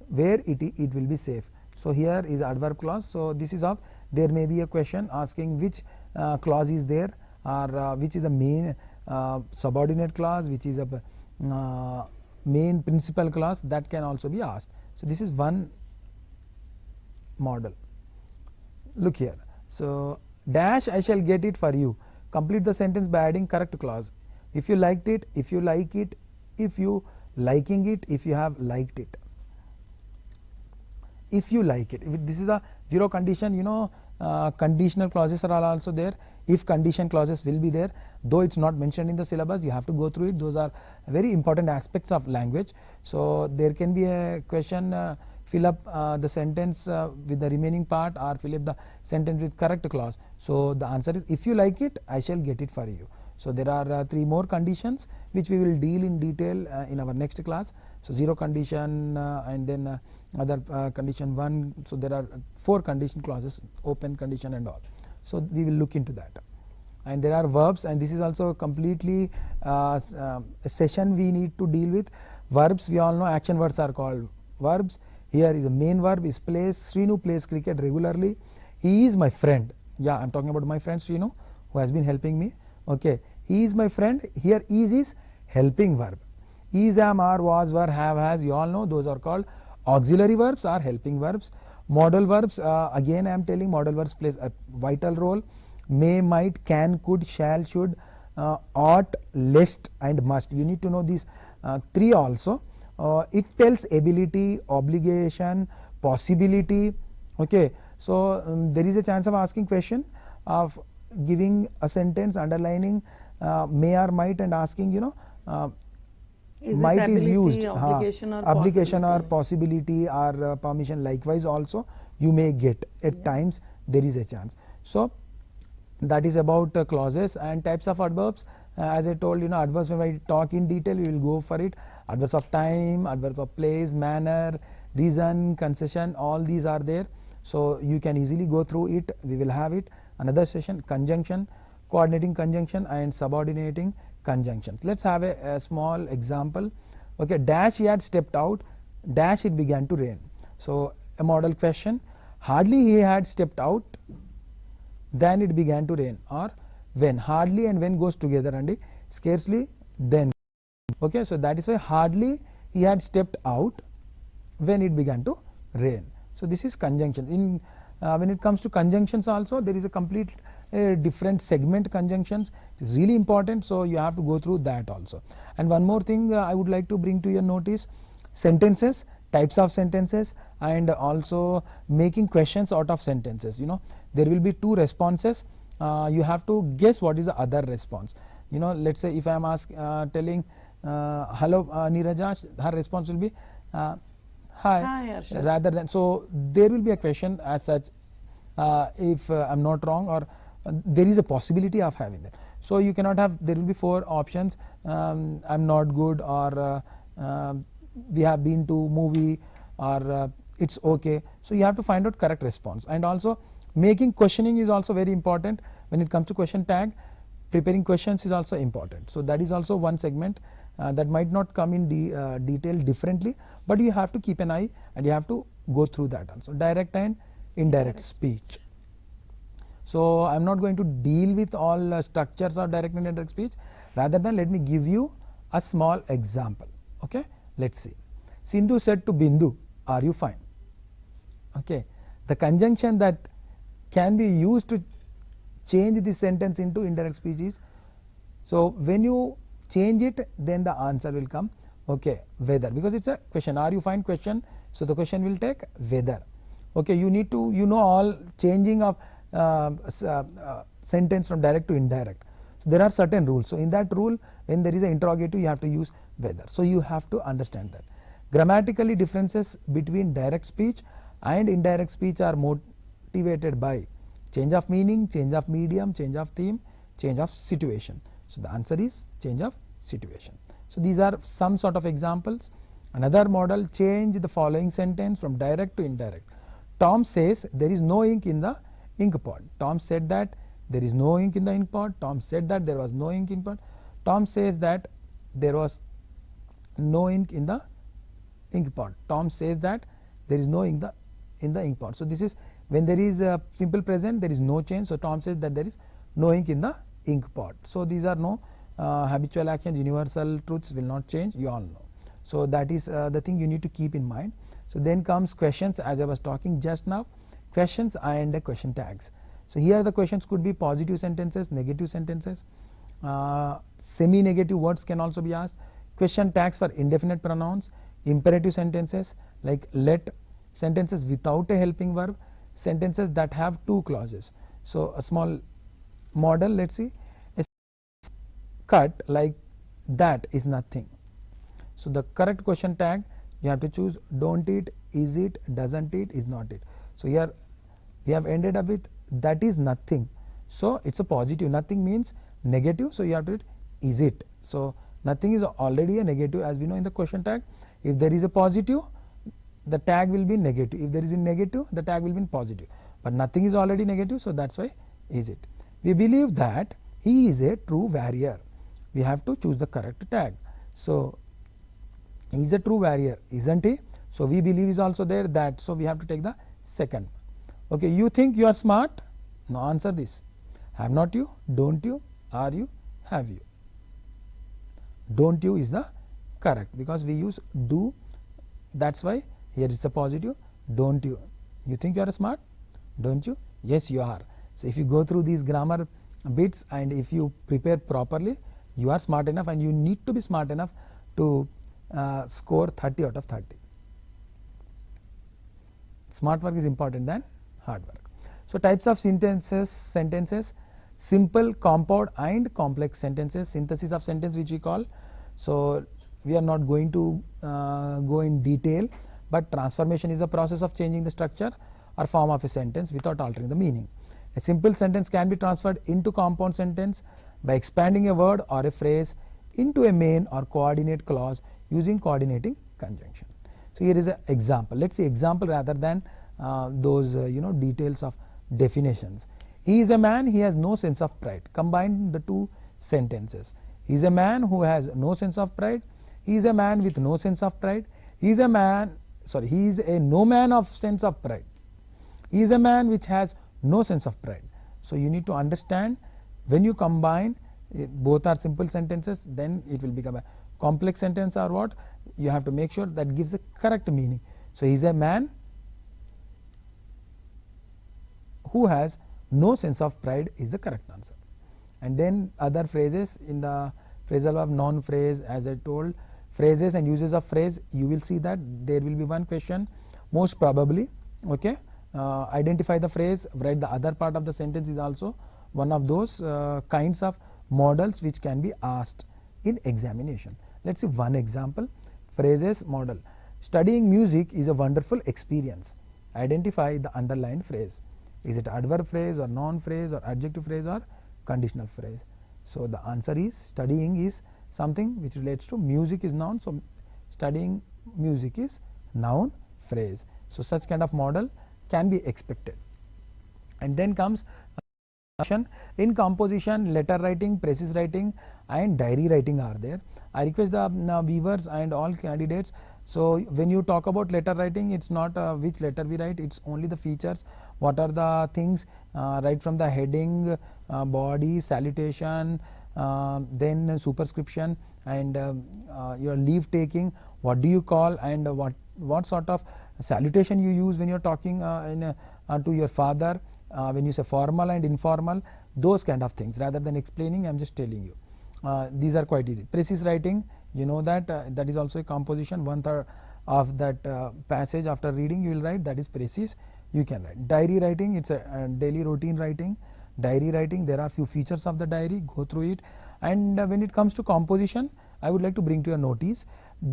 where it will be safe. So here is adverb clause. So this is of, there may be a question asking which clause is there, or which is the main subordinate clause, which is a main principal clause, that can also be asked. So this is one model. Look here. So dash I shall get it for you. Complete the sentence by adding correct clause. If you liked it, if you like it, if you liking it, if you have liked it. If you like it. If this is a zero condition, conditional clauses are also there. If condition clauses will be there, though it's not mentioned in the syllabus, you have to go through it. Those are very important aspects of language. So there can be a question, fill up the sentence with the remaining part, or fill up the sentence with correct clause. So the answer is, if you like it, I shall get it for you. So there are three more conditions which we will deal in detail in our next class. So zero condition, and then other condition 1. So there are 4 condition clauses, open condition and all. So we will look into that. And there are verbs, and this is also completely a session we need to deal with. Verbs, we all know action words are called verbs. Here is a main verb is plays. Srinu plays cricket regularly. He is my friend. Yeah, I am talking about my friend Srinu, who has been helping me. Okay, he is my friend. Here is helping verb. Is, am, are, was, were, have, has, you all know those are called auxiliary verbs or helping verbs. Modal verbs, again I am telling, modal verbs plays a vital role. May, might, can, could, shall, should, ought, lest and must. You need to know these 3 also. It tells ability, obligation, possibility. Okay, so there is a chance of asking question of giving a sentence, underlining may or might, and asking might is used, obligation or possibility or permission. Likewise also you may get at times, there is a chance. So that is about clauses and types of adverbs. As I told, adverbs, when I talk in detail, we will go for it. Adverbs of time, adverbs of place, manner, reason, concession, all these are there. So you can easily go through it. We will have it. Another session, conjunction, coordinating conjunction and subordinating conjunctions. Let's have a small example. Okay, dash he had stepped out, dash it began to rain. So a model question, hardly he had stepped out, then it began to rain. Or when, hardly and when goes together, and scarcely then. Okay, so that is why hardly he had stepped out when it began to rain. So this is conjunction. In when it comes to conjunctions also, there is a complete different segment conjunctions. It is really important, so you have to go through that also. And one more thing I would like to bring to your notice: sentences, types of sentences, and also making questions out of sentences. There will be two responses. You have to guess what is the other response. Let's say if I am telling hello Neeraja, her response will be hi, rather than, so there will be a question as such, if I'm not wrong, or there is a possibility of having that. So you cannot have, there will be four options, I'm not good, or we have been to movie, or it's okay. So you have to find out correct response. And also making questioning is also very important. When it comes to question tag, preparing questions is also important. So that is also one segment that might not come in detail differently, but you have to keep an eye and you have to go through that also. Direct and indirect speech. So I'm not going to deal with all structures of direct and indirect speech. Rather than, let me give you a small example. Okay, let's see. Sindhu said to Bindu, are you fine? Okay, the conjunction that can be used to change this sentence into indirect speech is, so when you change it, then the answer will come, okay, whether, because it's a question, are you fine question, so the question will take whether. Okay, you need to, all changing of sentence from direct to indirect. So there are certain rules. So in that rule, when there is an interrogative, you have to use whether. So you have to understand that. Grammatically, differences between direct speech and indirect speech are motivated by change of meaning, change of medium, change of theme, change of situation. So the answer is change of situation. So these are some sort of examples. Another model: change the following sentence from direct to indirect. Tom says there is no ink in the ink pot. Tom said that there is no ink in the ink pot. Tom said that there was no ink in pot. Tom says that there was no ink in the ink pot. Tom says that there is no ink in the ink pot. So this is when there is a simple present, there is no change. So Tom says that there is no ink in the ink pot. So these are no habitual actions, universal truths will not change, you all know. So that is the thing you need to keep in mind. So then comes questions, as I was talking just now, questions and question tags. So here the questions could be positive sentences, negative sentences, semi-negative words can also be asked. Question tags for indefinite pronouns, imperative sentences like let, sentences without a helping verb, sentences that have two clauses. So a small model, let's see, a cut like that is nothing. So the correct question tag you have to choose don't it, is it, doesn't it, is not it. So here we have ended up with that is nothing. So it's a positive, nothing means negative, so you have to write is it. So nothing is already a negative, as we know in the question tag. If there is a positive, the tag will be negative. If there is a negative, the tag will be positive. But nothing is already negative, so that's why is it. We believe that he is a true warrior. We have to choose the correct tag. So he is a true warrior, isn't he? So we believe is also there, that, so we have to take the second. Okay, you think you are smart? Now answer this. Have not you? Don't you? Are you? Have you? Don't you is the correct, because we use do, that's why here it's a positive. Don't you? You think you are smart? Don't you? Yes, you are. So if you go through these grammar bits and if you prepare properly, you are smart enough, and you need to be smart enough to score 30 out of 30. Smart work is important than hard work. So types of sentences, simple, compound and complex sentences, synthesis of sentence which we call. So we are not going to go in detail, but transformation is a process of changing the structure or form of a sentence without altering the meaning. A simple sentence can be transferred into compound sentence by expanding a word or a phrase into a main or coordinate clause using coordinating conjunction. So here is an example. Let's see example rather than those details of definitions. He is a man, he has no sense of pride. Combine the two sentences. He is a man who has no sense of pride. He is a man with no sense of pride. He is a man, sorry, he is a no man of sense of pride. He is a man which has no sense of pride. So you need to understand, when you combine both are simple sentences, then it will become a complex sentence or what. You have to make sure that gives the correct meaning. So he is a man who has no sense of pride is the correct answer. And then other phrases in the phrasal verb noun phrase, as I told, phrases and uses of phrase, you will see that there will be one question most probably. Okay, identify the phrase, write the other part of the sentence is also one of those kinds of models which can be asked in examination. Let's see one example. Phrases model: studying music is a wonderful experience. Identify the underlined phrase. Is it adverb phrase or noun phrase or adjective phrase or conditional phrase? So the answer is studying is something which relates to music is noun. So studying music is noun phrase. So such kind of model can be expected. And then comes in composition, letter writing, precis writing and diary writing are there. I request the viewers and all candidates. So when you talk about letter writing, it's not which letter we write, it's only the features. What are the things right from the heading, body, salutation, then superscription, and your leave taking, what do you call, and what sort of salutation you use when you're talking to your father, when you say formal and informal, those kind of things. Rather than explaining, I'm just telling you. These are quite easy. Precis writing, you know that that is also a composition. 1/3 of that passage after reading you will write, that is precis. You can write. Diary writing, it's a daily routine writing. Diary writing, there are few features of the diary, go through it. And when it comes to composition, I would like to bring to your notice,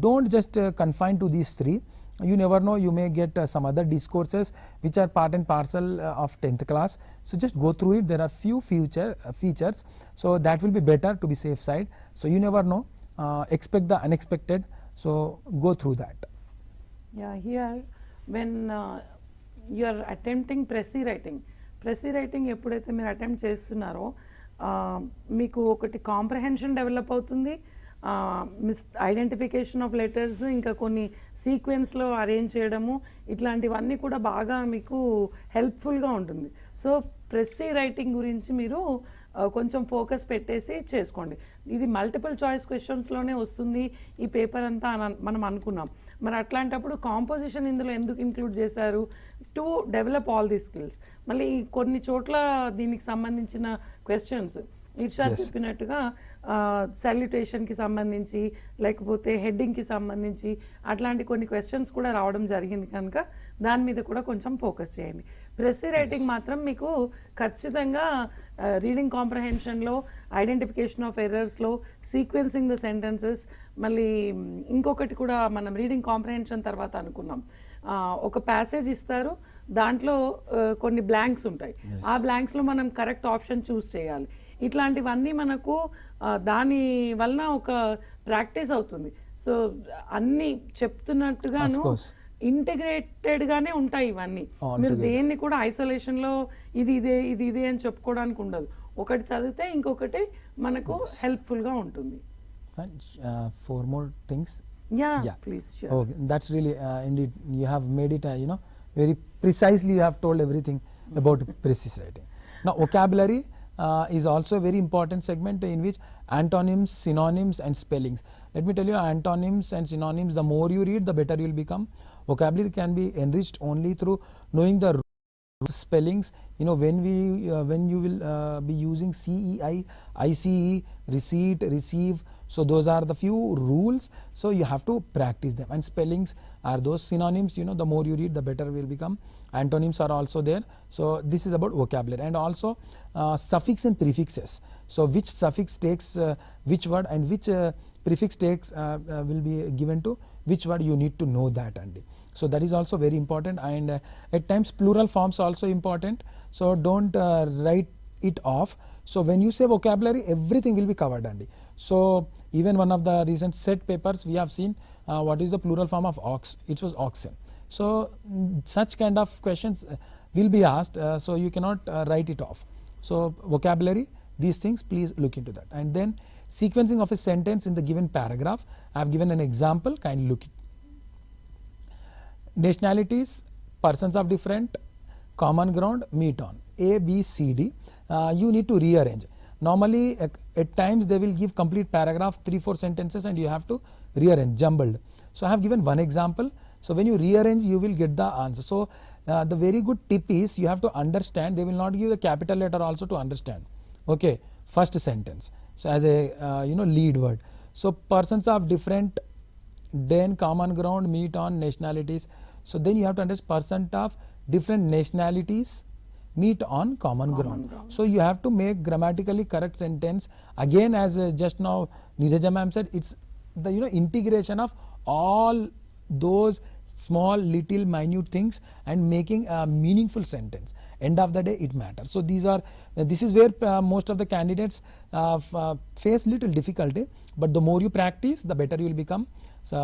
don't just confine to these three. You never know, you may get some other discourses which are part and parcel of 10th class. So just go through it. There are few features, so that will be better to be safe side. So you never know, expect the unexpected, so go through that. Yeah, here when you are attempting precis writing ఎప్పుడైతే మీరు attempt చేస్తున్నారో మీకు ఒకటి comprehension develop అవుతుంది, identification of letters, ఇంకా కొన్ని సీక్వెన్స్లో arrange చేయడము, ఇట్లాంటివన్నీ కూడా బాగా మీకు హెల్ప్ఫుల్గా ఉంటుంది. సో ప్రెస్సీ రైటింగ్ గురించి మీరు కొంచెం ఫోకస్ పెట్టేసి చేసుకోండి. ఇది మల్టిపుల్ చాయిస్ క్వశ్చన్స్లోనే వస్తుంది ఈ పేపర్ అంతా మనం అనుకున్నాం. మరి అట్లాంటప్పుడు కాంపోజిషన్ ఇందులో ఎందుకు ఇంక్లూడ్ చేశారు? To develop all the skills. మళ్ళీ కొన్ని చోట్ల దీనికి సంబంధించిన క్వశ్చన్స్ ఇర్షాద్ చెప్పినట్టుగా సాల్యుటేషన్కి సంబంధించి, లేకపోతే హెడ్డింగ్కి సంబంధించి అట్లాంటి కొన్ని క్వశ్చన్స్ కూడా రావడం జరిగింది కనుక దాని మీద కూడా కొంచెం ఫోకస్ చేయండి. ప్రెస్సీ రైటింగ్ మాత్రం మీకు ఖచ్చితంగా రీడింగ్ కాంప్రహెన్షన్లో, ఐడెంటిఫికేషన్ ఆఫ్ ఎర్రర్స్లో, సీక్వెన్సింగ్ ద సెంటెన్సెస్, మళ్ళీ ఇంకొకటి కూడా మనం రీడింగ్ కాంప్రహెన్షన్ తర్వాత అనుకున్నాం, ఒక ప్యాసేజ్ ఇస్తారు, దాంట్లో కొన్ని బ్లాంక్స్ ఉంటాయి, ఆ బ్లాంక్స్లో మనం కరెక్ట్ ఆప్షన్ చూస్ చేయాలి. ఇట్లాంటివన్నీ మనకు దాని వలన ఒక ప్రాక్టీస్ అవుతుంది. సో అన్నీ చెప్తున్నట్టుగాను ఇంటిగ్రేటెడ్ గానే ఉంటాయి ఇవన్నీ. మీరు దేన్ని కూడా ఐసోలేషన్ లో ఇది ఇదే అని చెప్పుకోవడానికి ఉండదు. ఒకటి చదివితే ఇంకొకటి మనకు హెల్ప్ఫుల్ గా ఉంటుంది. Four more things. Yeah, please share. Okay, that's really indeed you have made it very precisely. You have told everything about precis writing. Now vocabulary is also a very important segment in which antonyms, synonyms and spellings. Let me tell you, antonyms and synonyms, the more you read, the better you will become. Vocabulary can be enriched only through knowing the spellings. You know, when you will be using CEI, ICE, receipt, receive, so those are the few rules, so you have to practice them. And spellings are those. Synonyms, you know, the more you read, the better will become. Antonyms are also there. So this is about vocabulary. And also suffix and prefixes. So which suffix takes which word, and which prefix takes will be given to which word, you need to know that. And so that is also very important. And at times plural forms also important, so don't write it off. So when you say vocabulary, everything will be covered. And so even one of the recent set papers we have seen what is the plural form of ox, it was oxen. So such kind of questions will be asked, so you cannot write it off. So vocabulary, these things, please look into that. And then sequencing of a sentence in the given paragraph. I have given an example, kindly look it. Nationalities, persons of different, common ground, meet on. A, B, C, D. You need to rearrange. Normally at times they will give complete paragraph, 3-4 sentences, and you have to rearrange, jumbled. So I have given one example. So when you rearrange, you will get the answer. So the very good tip is you have to understand. They will not give the capital letter also to understand. Okay, first sentence. So as a lead word. So persons of different, then common ground, meet on, nationalities. So then you have to understand person of different nationalities meet on common ground. So you have to make grammatically correct sentence. Again, as just now Neeraja ma'am said, it's the integration of all those small little minute things and making a meaningful sentence. End of the day it matters. So this is where most of the candidates face little difficulty, but the more you practice, the better you will become. So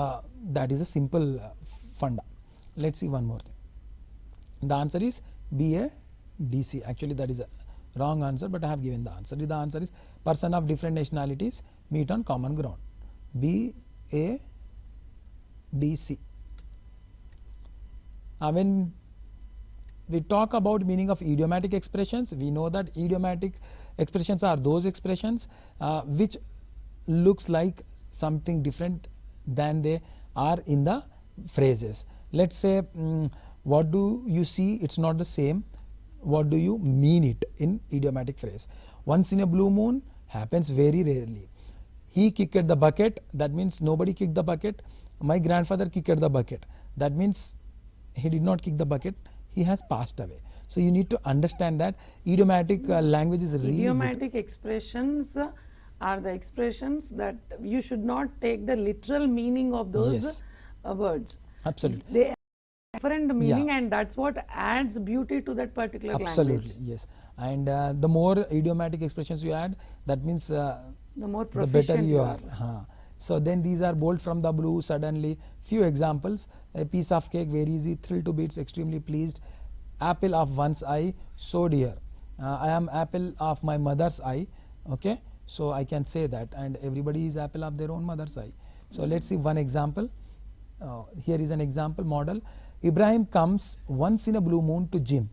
that is a simple funda. Let's see one more thing. The answer is BADC. Actually that is a wrong answer, but I have given the answer. The answer is person of different nationalities meet on common ground. BADC. When we talk about meaning of idiomatic expressions, we know that idiomatic expressions are those expressions which looks like something different than they are in the phrases. Let's say what do you see, it's not the same. What do you mean it in idiomatic phrase? Once in a blue moon happens very rarely. He kicked the bucket, that means nobody kicked the bucket. My grandfather kicked the bucket, that means he did not kick the bucket, he has passed away. So you need to understand that idiomatic language is really idiomatic expressions are the expressions that you should not take the literal meaning of those words. Absolutely. They have different meaning, and that's what adds beauty to that particular language. Yes. And the more idiomatic expressions you add, that means the more the proficient better you are. So then these are bold from the blue, suddenly. Few examples: a piece of cake, very easy, thrilled to bits, extremely pleased. Apple of one's eye, so dear. I am apple of my mother's eye. Okay, so I can say that, and everybody is apple of their own mother's eye. So let's see one example. Here is an example model. Ibrahim comes once in a blue moon to gym.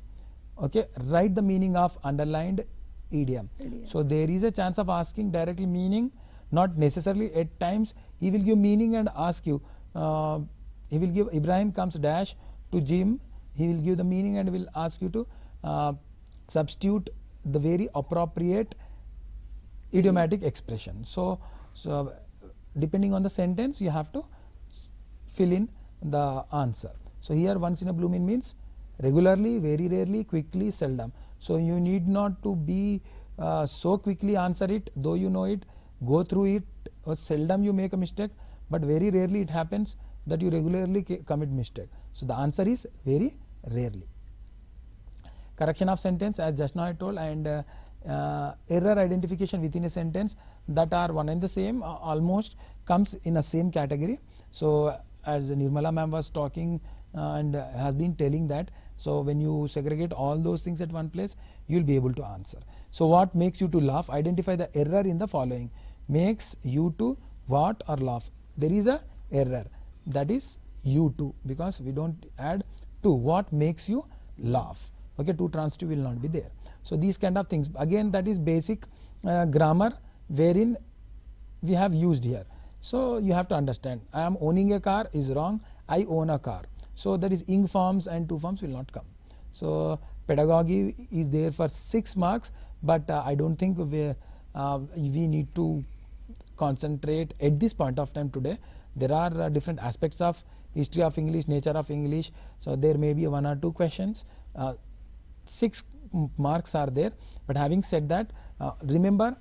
Okay, write the meaning of underlined idiom. So there is a chance of asking directly meaning, not necessarily. At times he will give meaning and ask you. He will give Ibrahim comes dash to gym. He will give the meaning and will ask you to substitute the very appropriate idiomatic expression. So depending on the sentence, you have to fill in the answer. So here once in a blue moon means regularly, very rarely, quickly, seldom. So you need not to be so quickly answer it, though you know it, go through it, or seldom you make a mistake, but very rarely it happens that you regularly commit mistake. So the answer is very rarely. Correction of sentence, as just now I told, and error identification within a sentence, that are one and the same, almost comes in a same category. So as Nirmala ma'am was talking and has been telling that, so when you segregate all those things at one place, you will be able to answer. So what makes you to laugh? Identify the error in the following. Makes you to what or laugh? There is a error, that is you to, because we don't add to. What makes you laugh? Okay, to transitive will not be there. So these kind of things, again, that is basic grammar wherein we have used here. So you have to understand, I am owning a car is wrong, I own a car. So that is ing forms and to forms will not come. So pedagogy is there for 6 marks, but I don't think we need to concentrate at this point of time today. There are different aspects of history of English, nature of English. So there may be 1 or 2 questions. 6 marks are there. But having said that, remember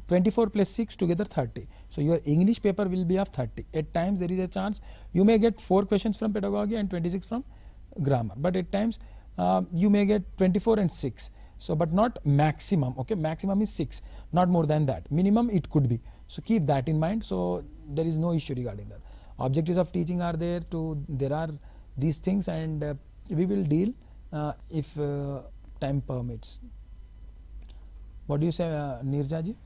24 plus 6 together 30. So your English paper will be of 30. At times there is a chance you may get 4 questions from pedagogy and 26 from grammar. But at times you may get 24 and 6. So but not maximum. Okay, maximum is 6, not more than that. Minimum it could be. So keep that in mind. So there is no issue regarding that. Objectives of teaching are there too. There are these things, and we will deal if time permits. What do you say, Neerja ji?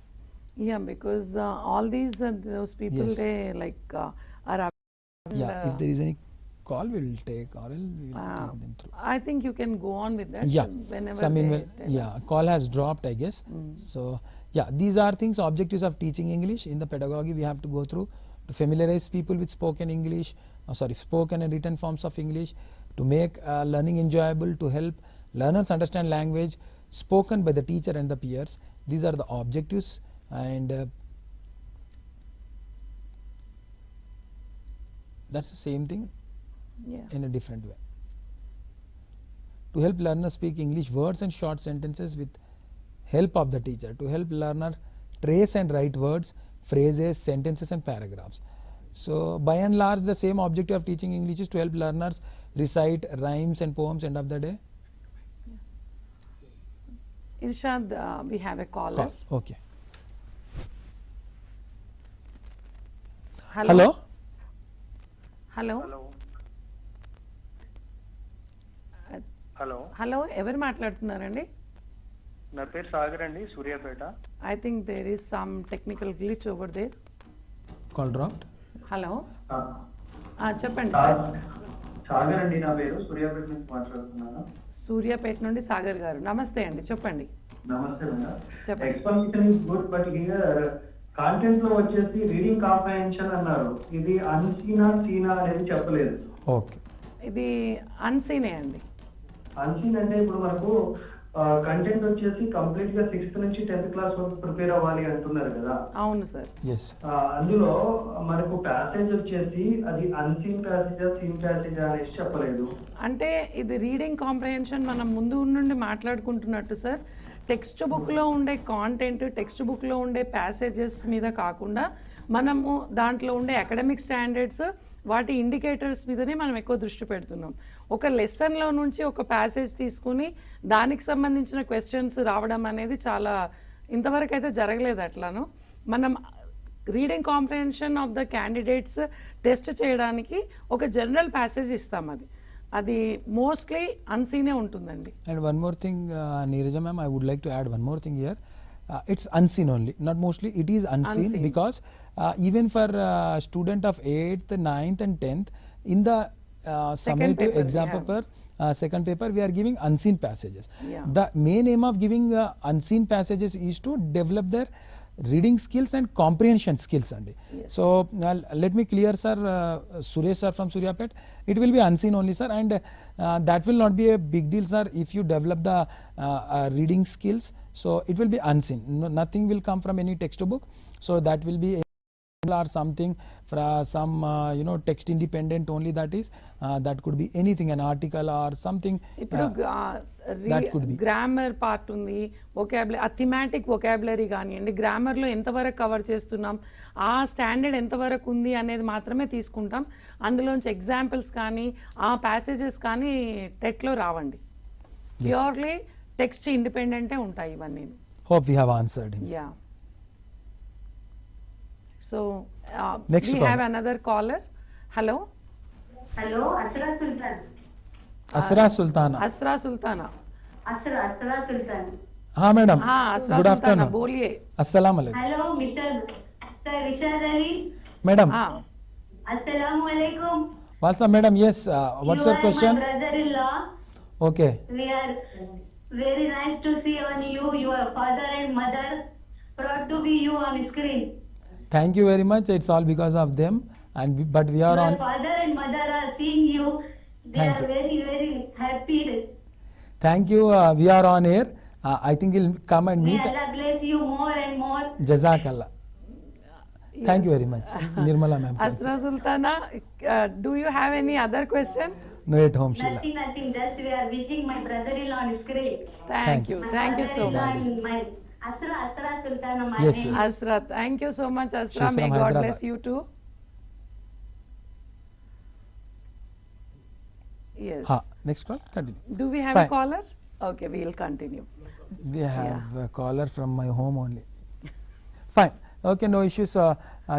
Yeah, because all these those people, Yes. they like are Yeah, if there is any call we will take, or else we will take them through. I think you can go on with that. Yeah. Whenever So, I mean, they tell yeah, us. call has dropped, I guess. So, yeah, these are things, objectives of teaching English. In the pedagogy, we have to go through to familiarize people with spoken English, spoken and written forms of English, to make learning enjoyable, to help learners understand language spoken by the teacher and the peers. These are the objectives, and that's the same thing Yeah. in a different way. To help learners speak English words and short sentences with help of the teacher, to help learner trace and write words, phrases, sentences and paragraphs. So, by and large, the same objective of teaching English is to help learners recite rhymes and poems end of the day. Irshad, we have a caller. Call. Okay. Hello. Hello. Hello. Hello hello ఎవరు మాట్లాడుతున్నారండి? నా పేరు సాగర్ అండి, Suryapet. I think there is some technical glitch over there. Call dropped. Hello చెప్పండి sir. Sagar అండి నా పేరు, సూర్యాపేట నుంచి మాట్లాడుతున్నాను. సూర్యాపేట నుండి సాగర్ గారు, నమస్తే అండి, చెప్పండి. నమస్తే మేడం. చెప్పండి. Expansion is good, but here content లో వచ్చేసి రీడింగ్ కాంప్రహెన్షన్ అన్నారు. ఇది అన్సీనా సీనా అనేది చెప్పలేదు. ఓకే. ఇది అన్సీనే అండి. అన్సీన్ అంటే ఇప్పుడు మనకు కంటెంట్ వచ్చేసి కంప్లీట్ గా 6th నుంచి 10th క్లాస్ వరకు ప్రిపేర్ అవ్వాలి అంటున్నారు కదా. అవును సార్. అందులో మనకు ప్యాసేజ్ వచ్చేసి అది అన్సీన్ ప్యాసేజా సీన్ ప్యాసేజా అనేసి చెప్పలేదు. అంటే ఇది రీడింగ్ కాంప్రహెన్షన్ మనం ముందు నుండి మాట్లాడుకుంటున్నట్టు సార్, టెక్స్ట్ బుక్లో ఉండే కాంటెంట్, టెక్స్ట్ బుక్లో ఉండే ప్యాసేజెస్ మీద కాకుండా మనము దాంట్లో ఉండే అకాడమిక్ స్టాండర్డ్స్, వాటి ఇండికేటర్స్ మీదనే మనం ఎక్కువ దృష్టి పెడుతున్నాం. ఒక లెసన్లో నుంచి ఒక ప్యాసేజ్ తీసుకుని దానికి సంబంధించిన క్వశ్చన్స్ రావడం అనేది చాలా ఇంతవరకు అయితే జరగలేదు. అట్లాను మనం reading comprehension of the candidates test చేయడానికి ఒక జనరల్ ప్యాసేజ్ ఇస్తాం. అది మోస్ట్లీ అన్సీనే ఉంటుందండి. And one more thing, Neeraja ma'am, I would like to add one more thing here. It's unseen only, not mostly, it is unseen. Because even for student of 8th, 9th and 10th, in the summative exam paper, second paper, we are giving unseen passages. The main aim of giving unseen passages is to develop their reading skills and comprehension skills. So let me clear, sir, Suresh sir from Suryapet, it will be unseen only, sir, and that will not be a big deal, sir, if you develop the reading skills. So it will be unseen, nothing will come from any textbook. So that will be or something from some text independent only, that could be anything, an article or something. That could be grammar part ఉంది, vocabulary, thematic vocabulary కానివ్వండి, గ్రామర్లో ఎంతవరకు cover చేస్తున్నాం, ఆ standard ఎంతవరకు ఉంది అనేది మాత్రమే తీసుకుంటాం. అందులోంచి ఎగ్జాంపుల్స్ కానీ ఆ ప్యాసేజెస్ కానీ టెట్లో రావండి. ప్యూర్లీ టెక్స్ట్ ఇండిపెండెంటే ఉంటాయి ఇవన్నీ. Hope we have answered him. Yeah. So next we caller. have another caller. Hello. Hello, Asra Sultan. Asra Sultana. Asra Sultana. Asra Sultan. हाँ madam, Asra good Sultana, afternoon. बोलिए. अस्सलाम वालेकुम. Hello, Mr. Rishad Ali. Madam. Assalamu alaikum. What's up, madam? Yes, what's your question? You are my brother-in-law. Okay. We are very nice to see on you, your father and mother. Proud to be you on screen. Thank you very much. It's all because of them, but we are Your on. father and mother are seeing you. They Thank are you. very, very happy. Thank you. We are on air. I think we'll come and May meet. Allah bless you more and more. Jazakallah. Thank you very much. Nirmala ma'am. Asra Sultana, do you have any other question? No, at home, Sheila. Nothing. Just we are wishing my brother-in-law on screen. Thank you. Thank you so much. Asra Sultana, my Yes, name. yes. Asra, thank you so much, Asra. She's May from God Hyderabad. bless you too. Yes. Next call. Continue. Do we have Fine. a caller? Okay, we'll continue. We have a caller from my home only. Fine. Okay, no issues.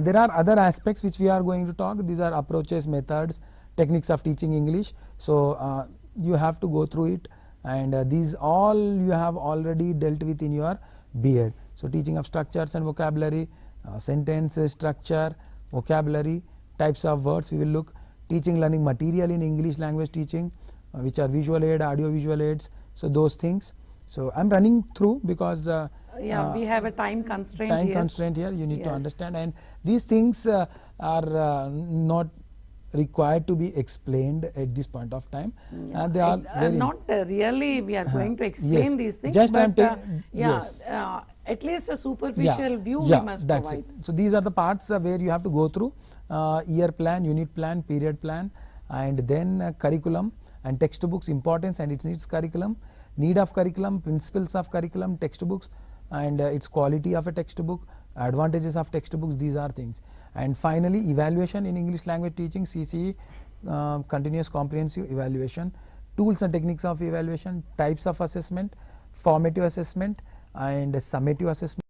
There are other aspects which we are going to talk. These are approaches, methods, techniques of teaching English. So you have to go through it, and these all you have already dealt with in your B.Ed. So teaching of structures and vocabulary, sentence structure, vocabulary, types of words we will look, teaching learning material in English language teaching, which are visual aid, audio visual aids, so those things. So I'm running through because we have a time constraint here. You need to Yes. understand, and these things are not required to be explained at this point of time. They are very not really we are going to explain yes. these things, Just I'm but yes. At least a superficial view we must that's provide. it. So these are the parts where you have to go through year plan, unit plan, period plan, and then curriculum and textbooks, importance and its needs curriculum, need of curriculum, principles of curriculum, textbooks, and its quality of a textbook, advantages of textbooks. These are things. And finally, evaluation in English language teaching, CCE, continuous comprehensive evaluation, tools and techniques of evaluation, types of assessment, formative assessment, and summative assessment,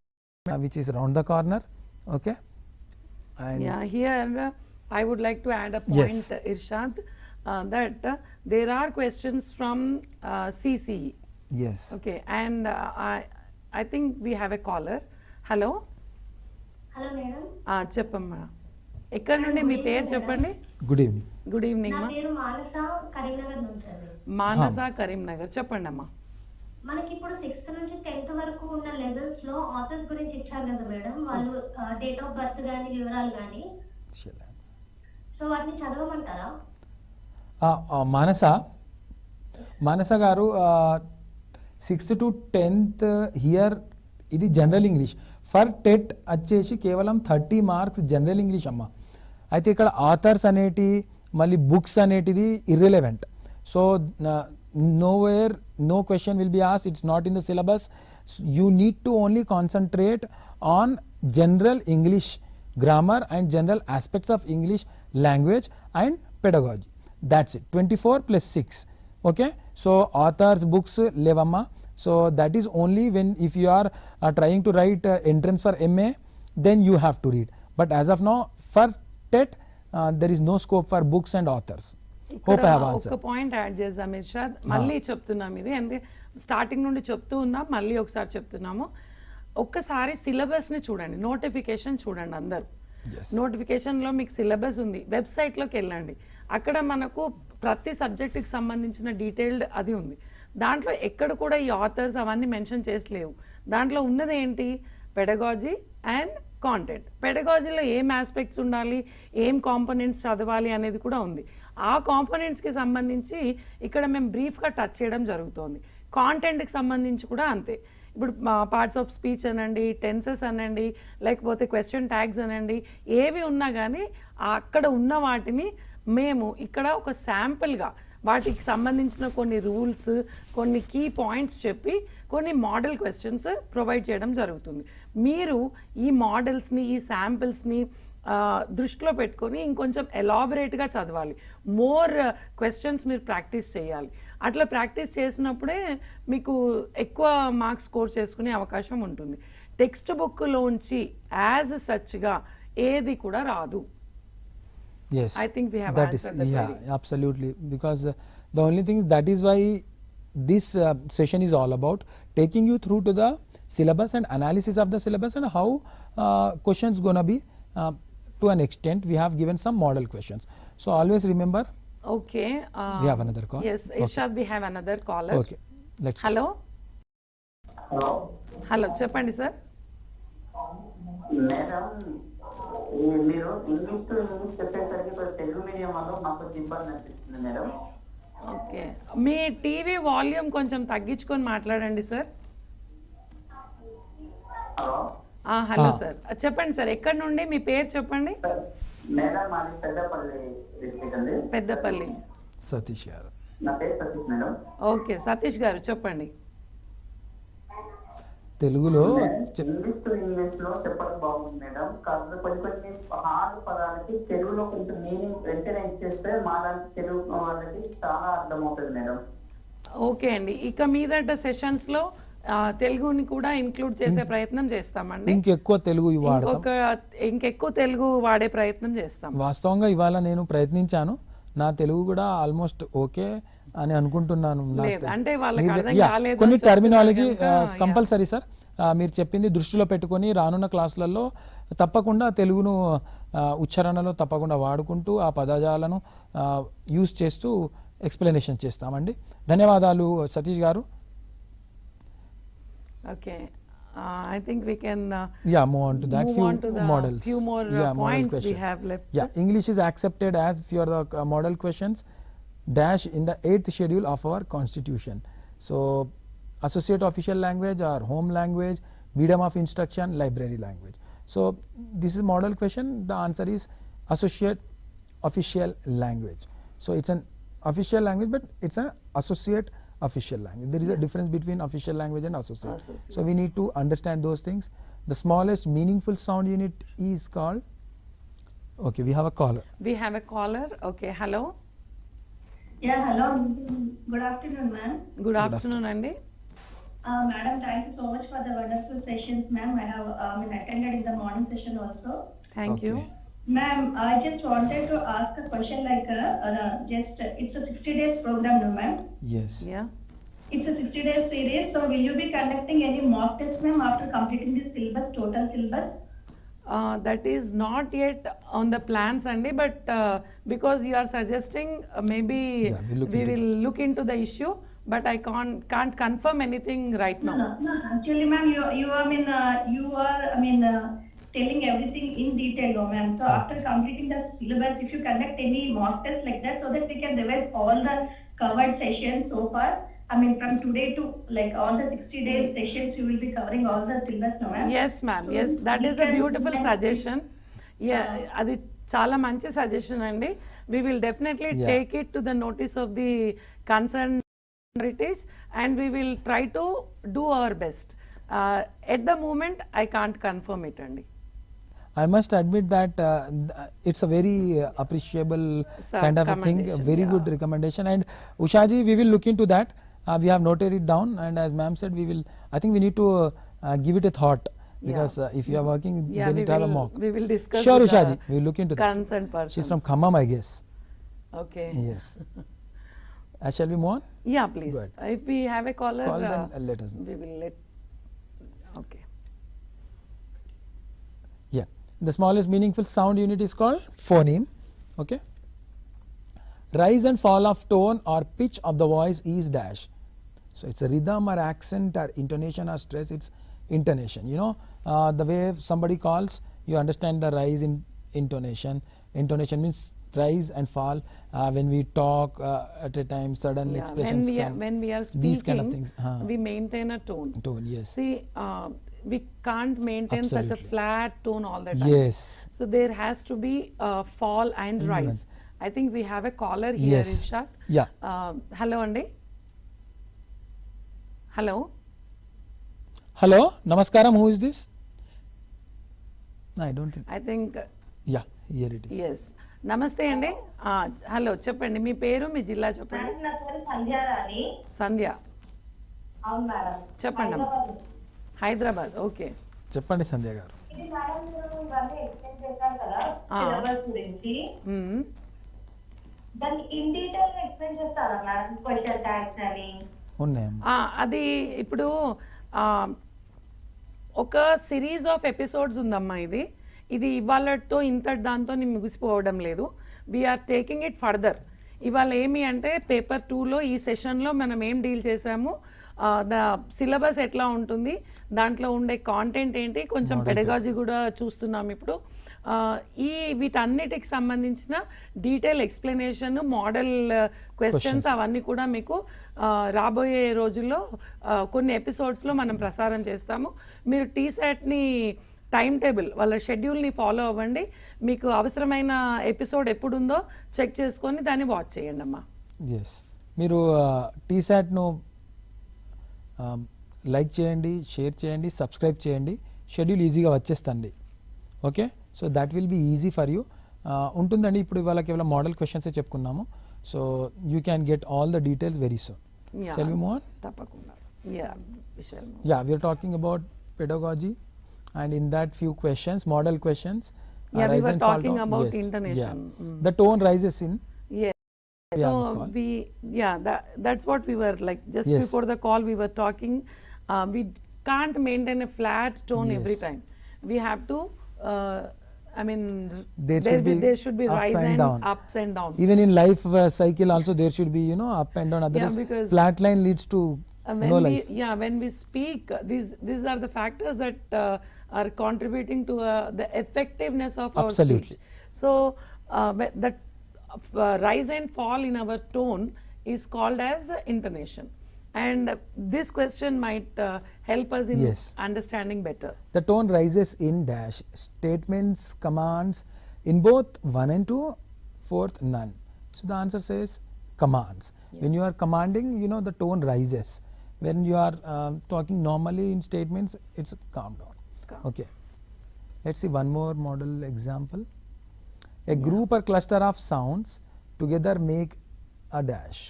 which is around the corner. Okay. And Here I would like to add a point, Yes. Irshad, that there are questions from CCE. yes. Okay, and I think we have a caller. Hello. Hello madam, చెప్పమ్మా, ఎక్కడ నుండి మీ పేరు చెప్పండి. Good evening. Good evening నా మా. పేరు మానస, కరీంనగర్ నుంచి అండి. మానస, కరీంనగర్. చెప్పండి అమ్మా. మనకి ఇప్పుడు 6th నుంచి 10th వరకు ఉన్న లెవెల్స్ లో ఆథర్స్ గురించి ఇచ్చారు కదా మేడం, వాళ్ళు డేట్ ఆఫ్ బర్త్ గానీ వివరాలు గానీ, సో వాటిని చదవమంటారా? మానస గారు 6th to 10th హియర్ ఇది జనరల్ ఇంగ్లీష్. ఫర్ టెట్ వచ్చేసి కేవలం 30 మార్క్స్ జనరల్ ఇంగ్లీష్ అమ్మ. అయితే ఇక్కడ ఆథర్స్ అనేటి మళ్ళీ బుక్స్ అనేటిది irrelevant. So nowhere no question will be asked, it's not in the syllabus. You need to only concentrate on general English grammar and general aspects of English language and pedagogy. That's it. 24 plus 6. Okay, so authors books levamma. So that is only when if you are trying to write entrance for MA, then you have to read. But as of now for TET there is no scope for books and authors. Hope I have answered. ఒక point add చేద్దాం ఇర్షాద్, మళ్ళీ చెప్తున్నాం ఇది, అంటే starting నుండి చెప్తూ ఉన్నాం, మళ్ళీ ఒకసారి చెప్తున్నాము. ఒక్కసారి సిలబస్ని చూడండి, నోటిఫికేషన్ చూడండి అందరు. నోటిఫికేషన్లో మీకు సిలబస్ ఉంది, వెబ్సైట్లోకి వెళ్ళండి, అక్కడ మనకు ప్రతి సబ్జెక్టుకి సంబంధించిన డీటెయిల్డ్ అది ఉంది. దాంట్లో ఎక్కడ కూడా ఈ ఆథర్స్ అవన్నీ మెన్షన్ చేసలేవు. దాంట్లో ఉన్నది ఏంటి, పెడగాజీ అండ్ కాంటెంట్. పెడగాజీలో ఏం ఆస్పెక్ట్స్ ఉండాలి, ఏం కాంపోనెంట్స్ చదవాలి అనేది కూడా ఉంది. ఆ కాంపోనెంట్స్కి సంబంధించి ఇక్కడ మేము బ్రీఫ్గా టచ్ చేయడం జరుగుతుంది. కాంటెంట్కి సంబంధించి కూడా అంతే. ఇప్పుడు పార్ట్స్ ఆఫ్ స్పీచ్ అనండి, టెన్సెస్ అనండి, లేకపోతే క్వశ్చన్ ట్యాగ్స్ అనండి, ఏవి ఉన్నా కానీ అక్కడ ఉన్న వాటిని మేము ఇక్కడ ఒక శాంపుల్గా వాటికి సంబంధించిన కొన్ని రూల్స్, కొన్ని కీ పాయింట్స్ చెప్పి కొన్ని మోడల్ క్వశ్చన్స్ ప్రొవైడ్ చేయడం జరుగుతుంది. మీరు ఈ మోడల్స్ని, ఈ శాంపిల్స్ని దృష్టిలో పెట్టుకొని ఇంకొంచెం ఎలాబరేట్గా చదవాలి. మోర్ క్వశ్చన్స్ మీరు ప్రాక్టీస్ చేయాలి. అట్లా ప్రాక్టీస్ చేసినప్పుడే మీకు ఎక్కువ మార్క్స్ స్కోర్ చేసుకునే అవకాశం ఉంటుంది. టెక్స్ట్ బుక్లోంచి యాజ్ సచ్గా ఏది కూడా రాదు. Yes, I think we have that is, answered the yeah, query. absolutely, because the only thing that is why this session is all about taking you through to the syllabus and analysis of the syllabus and how questions gonna be to an extent. We have given some model questions, so always remember. Okay, We have another call. Yes, Irshad, we have another caller. Okay, let's hello. Hello, చెప్పండి sir. Madam, మీరు English to English చెప్పేసరికి ఇప్పుడు Telugu medium వల్ల మాకు ఇబ్బంది అనిపిస్తుంది madam. Okay, మీ TV volume కొంచెం తగ్గించుకొని మాట్లాడండి సార్. హలో. హలో సార్, చెప్పండి సార్, ఎక్కడి నుండి మీ పేరు చెప్పండి. మేడం, మాది పెద్దపల్లి డిస్ట్రిక్ట్ అండి. పెద్దపల్లి. Satish garu. నా పేరు సతీష్ మేడం. ఓకే, సతీష్ గారు చెప్పండి. తెలుగులో ఇంగ్లీష్ టు ఇంగ్లీష్ లో చెప్పడం బాగుంది మేడం. కాకపోతే కొన్ని హార్డ్ పదాలకి తెలుగులో కొంచెం మీనింగ్ వెంటనే ఇచ్చేస్తే మా లాంటి తెలుగు వాళ్ళకి చాలా అర్థమవుతుంది మేడం. ఓకే అండి, ఇక మీదట సెషన్స్ లో తెలుగుని కూడా ఇంక్లూడ్ చేసే ప్రయత్నం చేస్తామండి. ఇంకెక్కువ తెలుగు వాడతాం, ఇంకెక్కువ తెలుగు వాడే ప్రయత్నం చేస్తాం. వాస్తవంగా ఇవాళ నేను ప్రయత్నించాను, నా తెలుగు కూడా ఆల్మోస్ట్ ఓకే అని అనుకుంటున్నాను. అంటే వాళ్ళకి అర్థం కాలేదు కొన్ని టర్మినాలజీ కంపల్సరీ సార్, మీరు చెప్పింది దృష్టిలో పెట్టుకొని రానున్న క్లాసులలో తప్పకుండా తెలుగును ఉచ్చారణలో తప్పకుండా వాడుకుంటూ ఆ పదజాలను యూజ్ చేస్తూ ఎక్స్ప్లెనేషన్ చేస్తామండి. ధన్యవాదాలు సతీష్ గారు. Okay. I think we can move on to that. move on to the models. few more points we have left. English is accepted as for the model questions dash in the 8th schedule of our constitution. So associate official language or home language, medium of instruction, library language. So this is model question. The answer is associate official language. So it's an official language, but it's an associate official language. There is a difference between official language and associate. So we need to understand those things. The smallest meaningful sound unit is called. Okay, we have a caller. We have a caller. Okay, hello. Yeah, hello. Good afternoon, ma'am. Good afternoon, Andy. Madam, thank you so much for the wonderful sessions, ma'am. I have attended in the morning session also. Thank you. Ma'am, I just wanted to ask a question like it's a 60 days program, no, ma'am? Yes. Yeah. It's a 60 days series. So will you be conducting any mock tests, ma'am, after completing this syllabus, total syllabus? That is not yet on the plans, Andy, but because you are suggesting, maybe we will look into the issue, but I can't confirm anything right now. No. Actually, ma'am, you are telling everything in detail, no, ma'am. So after completing the syllabus, if you conduct any mock test like that, so that we can revise all the covered sessions so far. From today to like all the 60 days sessions, you will be covering all the syllabus, no, ma'am? Yes, ma'am. So yes, that is a beautiful suggestion. Yeah, adi chala manchi suggestion andi. We will definitely take it to the notice of the concerned authorities, and we will try to do our best. At the moment, I can't confirm it, Andy. I must admit that it's a very appreciable kind of a thing, a very good recommendation. And Ushaji, we will look into that. We have noted it down, and as ma'am said, I think we need to give it a thought, because if you are working, they need to have a mock. We will discuss. Sure, with Ushaji, we will look into that. Concerned person. She's from Khammam, I guess. Okay. Yes. Shall we move on? Yeah, please. If we have a caller, then let us know. We will let. Okay. Yeah. The smallest meaningful sound unit is called phoneme. Okay. Rise and fall of tone or pitch of the voice is dash. So it's a rhythm or accent or intonation or stress. It's intonation. You know, the way somebody calls, you understand the rise in intonation. Intonation means rise and fall. When we talk at a time, sudden expressions when we are speaking, these kind of things. We maintain a tone. Yes. See, we can't maintain such a flat tone all the time. Yes. So there has to be fall and rise. I think we have a caller here, Irshad. Yeah. Hello, Andy. Hello. Hello. Namaskaram. Who is this? No, I don't think. I think. Yeah, here it is. Yes. నమస్తే అండి. Hello, చెప్పండి మీ పేరు, మీ జిల్లా చెప్పండి. నా పేరు సంధ్యారాణి. సంధ్య. అవును madam. చెప్పండి. హైదరాబాద్. ఓకే, చెప్పండి సంధ్య గారు. ఇది మేడం మీరు ఇవన్నీ ఎక్స్ప్లెయిన్ చేశారు కదా సిలబస్ గురించి. దాన్ని ఇన్ డీటెయిల్ ఎక్స్ప్లెయిన్ చేస్తారా మేడం? క్వశ్చన్ ట్యాగ్స్ అని అది ఇప్పుడు ఒక సిరీస్ ఆఫ్ ఎపిసోడ్స్ ఉందమ్మా. ఇది ఇవాళతో ఇంత దాంతో నేను ముగిసిపోవడం లేదు. We're taking it further. ఇవాళ ఏమి అంటే పేపర్ 2లో ఈ సెషన్లో మనం ఏం డీల్ చేసాము, ద సిలబస్ ఎట్లా ఉంటుంది, దాంట్లో ఉండే కాంటెంట్ ఏంటి, కొంచెం పెడగాజీ కూడా చూస్తున్నాం ఇప్పుడు. వీటన్నిటికి సంబంధించిన డీటెయిల్ ఎక్స్ప్లెనేషన్, మోడల్ క్వశ్చన్స్ అవన్నీ కూడా మీకు రాబోయే రోజుల్లో కొన్ని ఎపిసోడ్స్లో మనం ప్రసారం చేస్తాము. మీరు టీసాట్ని టైం టేబుల్, వాళ్ళ షెడ్యూల్ని ఫాలో అవ్వండి. మీకు అవసరమైన ఎపిసోడ్ ఎప్పుడుందో చెక్ చేసుకొని దాన్ని వాచ్ చేయండి అమ్మా. ఎస్, మీరు టీసాట్ను లైక్ చేయండి, షేర్ చేయండి, సబ్స్క్రైబ్ చేయండి. షెడ్యూల్ ఈజీగా వచ్చేస్తండి. Okay, so that will be easy for you. ఉంటుందండి. ఇప్పుడు ఇవాళ కేవలం మోడల్ క్వశ్చన్సే చెప్పుకున్నాము. So you can get all the details very soon. Shall we move on? తప్పకుండా. Yeah, we shall move. Yeah, we are talking about pedagogy, and in that few questions, model questions. Yeah, we rise were and fall talking tone. about Yes. intonation. Yeah. The tone rises in. Yes. Yeah, So call. that's what we were like just Yes. before the call we were talking. We can't maintain a flat tone every Yes. time. We have to I mean There should be up rise and and down. ups and downs. Even in life cycle also there should be, you know, up and down. Otherwise because flat line leads to when no we life. when we speak, these are the factors that are contributing to the effectiveness of our Absolutely. speech. So that rise and fall in our tone is called as intonation, and this question might help us in Yes. understanding better. The tone rises in dash statements, commands in both 1 and 2, fourth none. So the answer says commands. When you are commanding, you know, the tone rises. When you are talking normally in statements, it's calm down. Calm. Okay, let's see one more model example. A group or cluster of sounds together make a dash,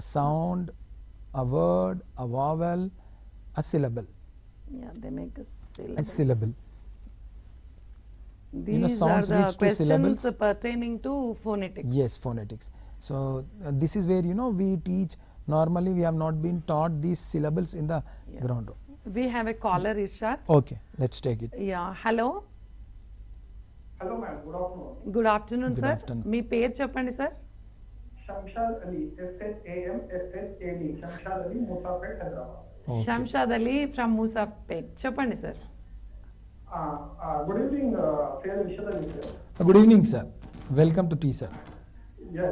a sound, a word, a vowel, a syllable. Yeah, they make a syllable. A syllable. These sounds are leads the to questions syllables. pertaining to phonetics. Yes, phonetics. So this is where, you know, we teach. Normally we have not been taught these syllables in the ground. We have a caller, Irshad. Okay, let's take it. Yeah, hello. Hello madam, good afternoon. Good afternoon, Good sir. afternoon. మీ పేరు చెప్పండి sir. Shamshad Ali, SHAMSHAD, Shamshad Ali, Moosapet, Hyderabad. Okay. Shamshad Ali from Musapet. చెప్పండి sir. Good evening fair విషయాలు sir. Good evening, sir. Welcome to TET. Yeah.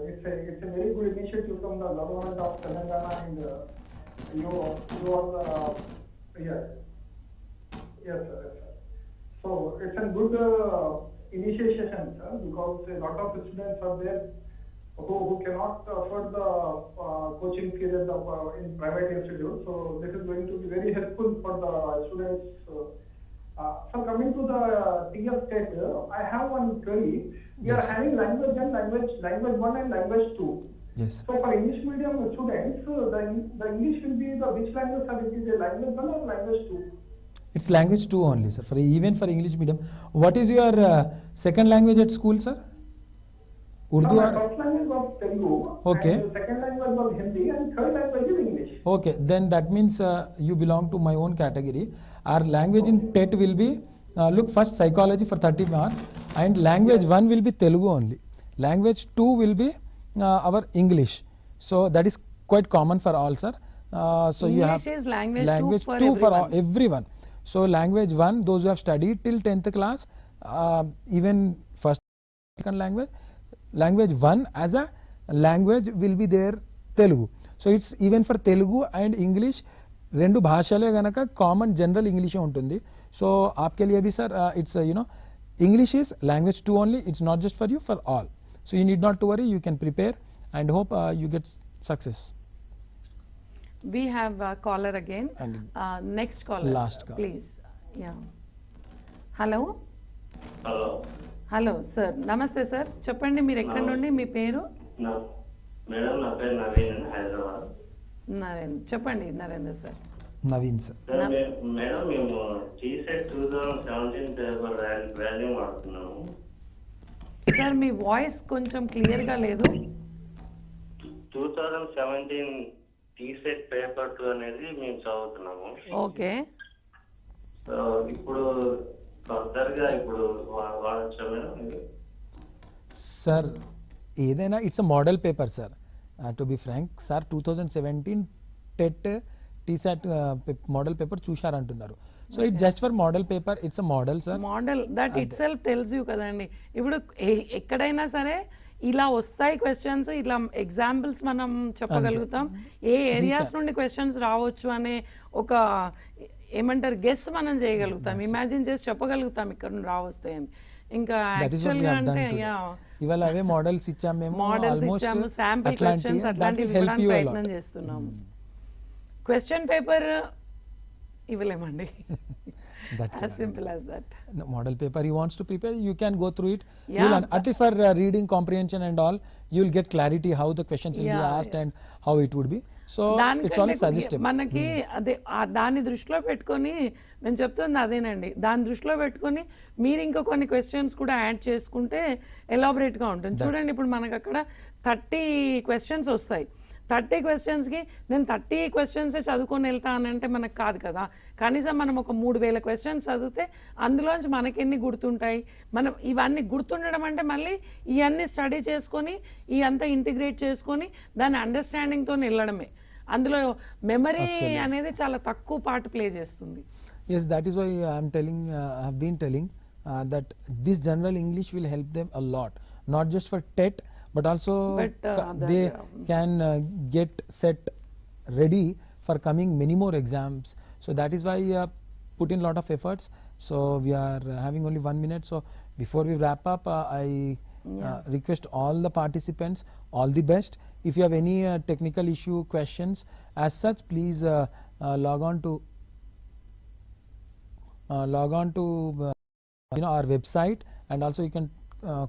It's a very good initiative from the government of Telangana, and you all, yes, sir. So it's a good initiation, sir, because a lot of students are there who cannot afford the coaching period of in private institute. So this is going to be very helpful for the students. So coming to the TET, I have one query. We are Yes. having language 1 and language 2. Yes. So for English medium students, the English will be the which language, sir? It is a language 1 or language 2? It's language 2 only, sir. For even for English medium. What is your second language at school, sir? Urdu My or? first language was Telugu. Okay. And second language was Hindi, and third language is English. Okay, then that means you belong to my own category. Our language in TET will be, look, first psychology for 30 marks, and language 1 will be Telugu only. Language 2 will be our English. So that is quite common for all, sir. So you have English is language 2 for all, everyone. So language 1, those who have studied till 10th class, even first second language 1 as a language will be there Telugu. So it's even for Telugu and English, రెండు భాషలే గనక common general ఇంగ్లీషే ఉంటుంది. So ఆప్కే లియే భీ sir it's English is language 2 only. It's not just for you, for all. So you need not to worry, you can prepare and hope you get success. We have a caller again. And Next caller. last caller. Please. Yeah. Hello. Hello sir, నమస్తే sir. చెప్పండి, మీరు ఎక్కడి నుండి, మీ పేరు? Madam, నా పేరు నవీన్, హైదరాబాద్. నరేంద్ర. చెప్పండి Narendra sir. Naveen sir. Madam, మేము TET 2017 పేపర్ వాల్యూ వాడుతున్నాము. సార్, మీ వాయిస్ కొంచెం క్లియర్గా లేదు. 2017 TET పేపర్ 2 అనేది మేము చదువుతున్నాము. ఓకే. సో ఇప్పుడు ఫర్దర్గా ఇప్పుడు వాడచ్చా మేడం? సార్, ఏదైనా it's a model paper sir. To be frank sir, 2017 TET TSAT model paper చూశారంటున్నారు. So it just for model paper, it's a model sir. Model that itself tells you కదండి. ఇప్పుడు ఎక్కడైనా సరే ఇలా వస్తాయి questions, ఇలా examples మనం చెప్పగలుగుతాం. ఏ ఏరియాస్ నుండి క్వశ్చన్స్ రావచ్చు అనే ఒక ఏమంటారు గెస్ మనం చేయగలుగుతాం, ఇమాజిన్ చేసి చెప్పగలుగుతాం ఇక్కడ నుండి రావస్తాయి అని. ఇంకా యాక్చువల్గా అంటే ఇవాళ అవే మోడల్స్ ఇచ్చాము మేము, మోడల్స్ ఇచ్చాము, శాంపిల్ క్వశ్చన్స్ అట్లాంటివి ఇవ్వడానికి ప్రయత్నం చేస్తున్నాము. క్వశ్చన్ పేపర్ ఇవ్వలేమండి. As simple as that. No, model paper he wants to prepare, you can go through it. Yeah. You'll at least for reading comprehension and all, you'll get clarity how the questions will be asked and how it would be. So it's always suggestive. మనకి అదే దాన్ని దృష్టిలో పెట్టుకొని నేను చెప్తుంది అదేనండి. దాన్ని దృష్టిలో పెట్టుకొని మీరు ఇంకా కొన్ని క్వశ్చన్స్ కూడా యాడ్ చేసుకుంటే ఎలాబరేట్గా ఉంటుంది. చూడండి, ఇప్పుడు మనకు అక్కడ 30 క్వశ్చన్స్ వస్తాయి. 30 క్వశ్చన్స్కి నేను 30 క్వశ్చన్సే చదువుకొని వెళ్తా అని అంటే మనకు కాదు కదా. కనీసం మనం ఒక 3000 క్వశ్చన్స్ చదివితే అందులోంచి మనకెన్ని గుర్తుంటాయి. మనం ఇవన్నీ గుర్తుండడం అంటే మళ్ళీ ఇవన్నీ స్టడీ చేసుకొని ఇవంతా ఇంటిగ్రేట్ చేసుకొని దాని అండర్స్టాండింగ్తో వెళ్ళడమే. అందులో మెమరీ అనేది చాలా తక్కువ పార్ట్ ప్లే చేస్తుంది. Yes, that is why I have been telling that this general English will help them a lot, not just for TET but also they can get set ready for coming many more exams. So that is why put in lot of efforts. So we are having only 1 minute, so before we wrap up I request all the participants all the best. If you have any technical issue, questions as such, please log on to our website, and also you can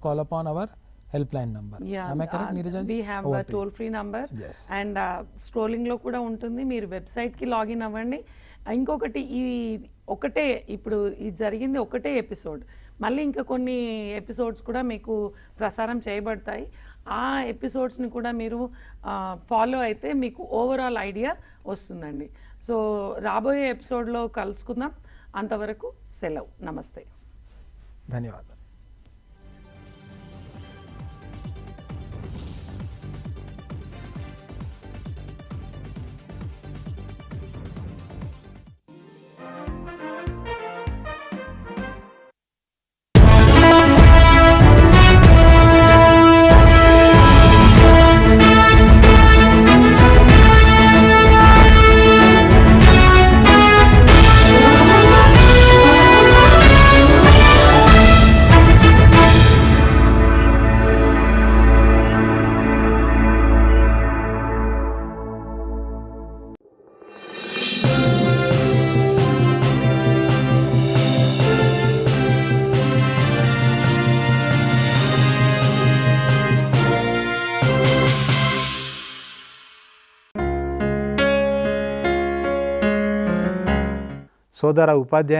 call upon our helpline number. Am I correct, Neeraj? We have a toll free number. Yes. And scrolling లో కూడా ఉంటుంది, మీరు వెబ్సైట్కి login అవ్వండి. ఇంకొకటి ఒకటే ఇప్పుడు ఇది జరిగింది ఒకటే ఎపిసోడ్, మళ్ళీ ఇంకా కొన్ని ఎపిసోడ్స్ కూడా మీకు ప్రసారం చేయబడతాయి. ఆ ఎపిసోడ్స్ని కూడా మీరు ఫాలో అయితే మీకు ఓవరాల్ ఐడియా వస్తుందండి. సో రాబోయే ఎపిసోడ్లో కలుసుకుందాం. అంతవరకు సెలవు. నమస్తే. ధన్యవాదాలు. సోదర ఉపాధ్యాయ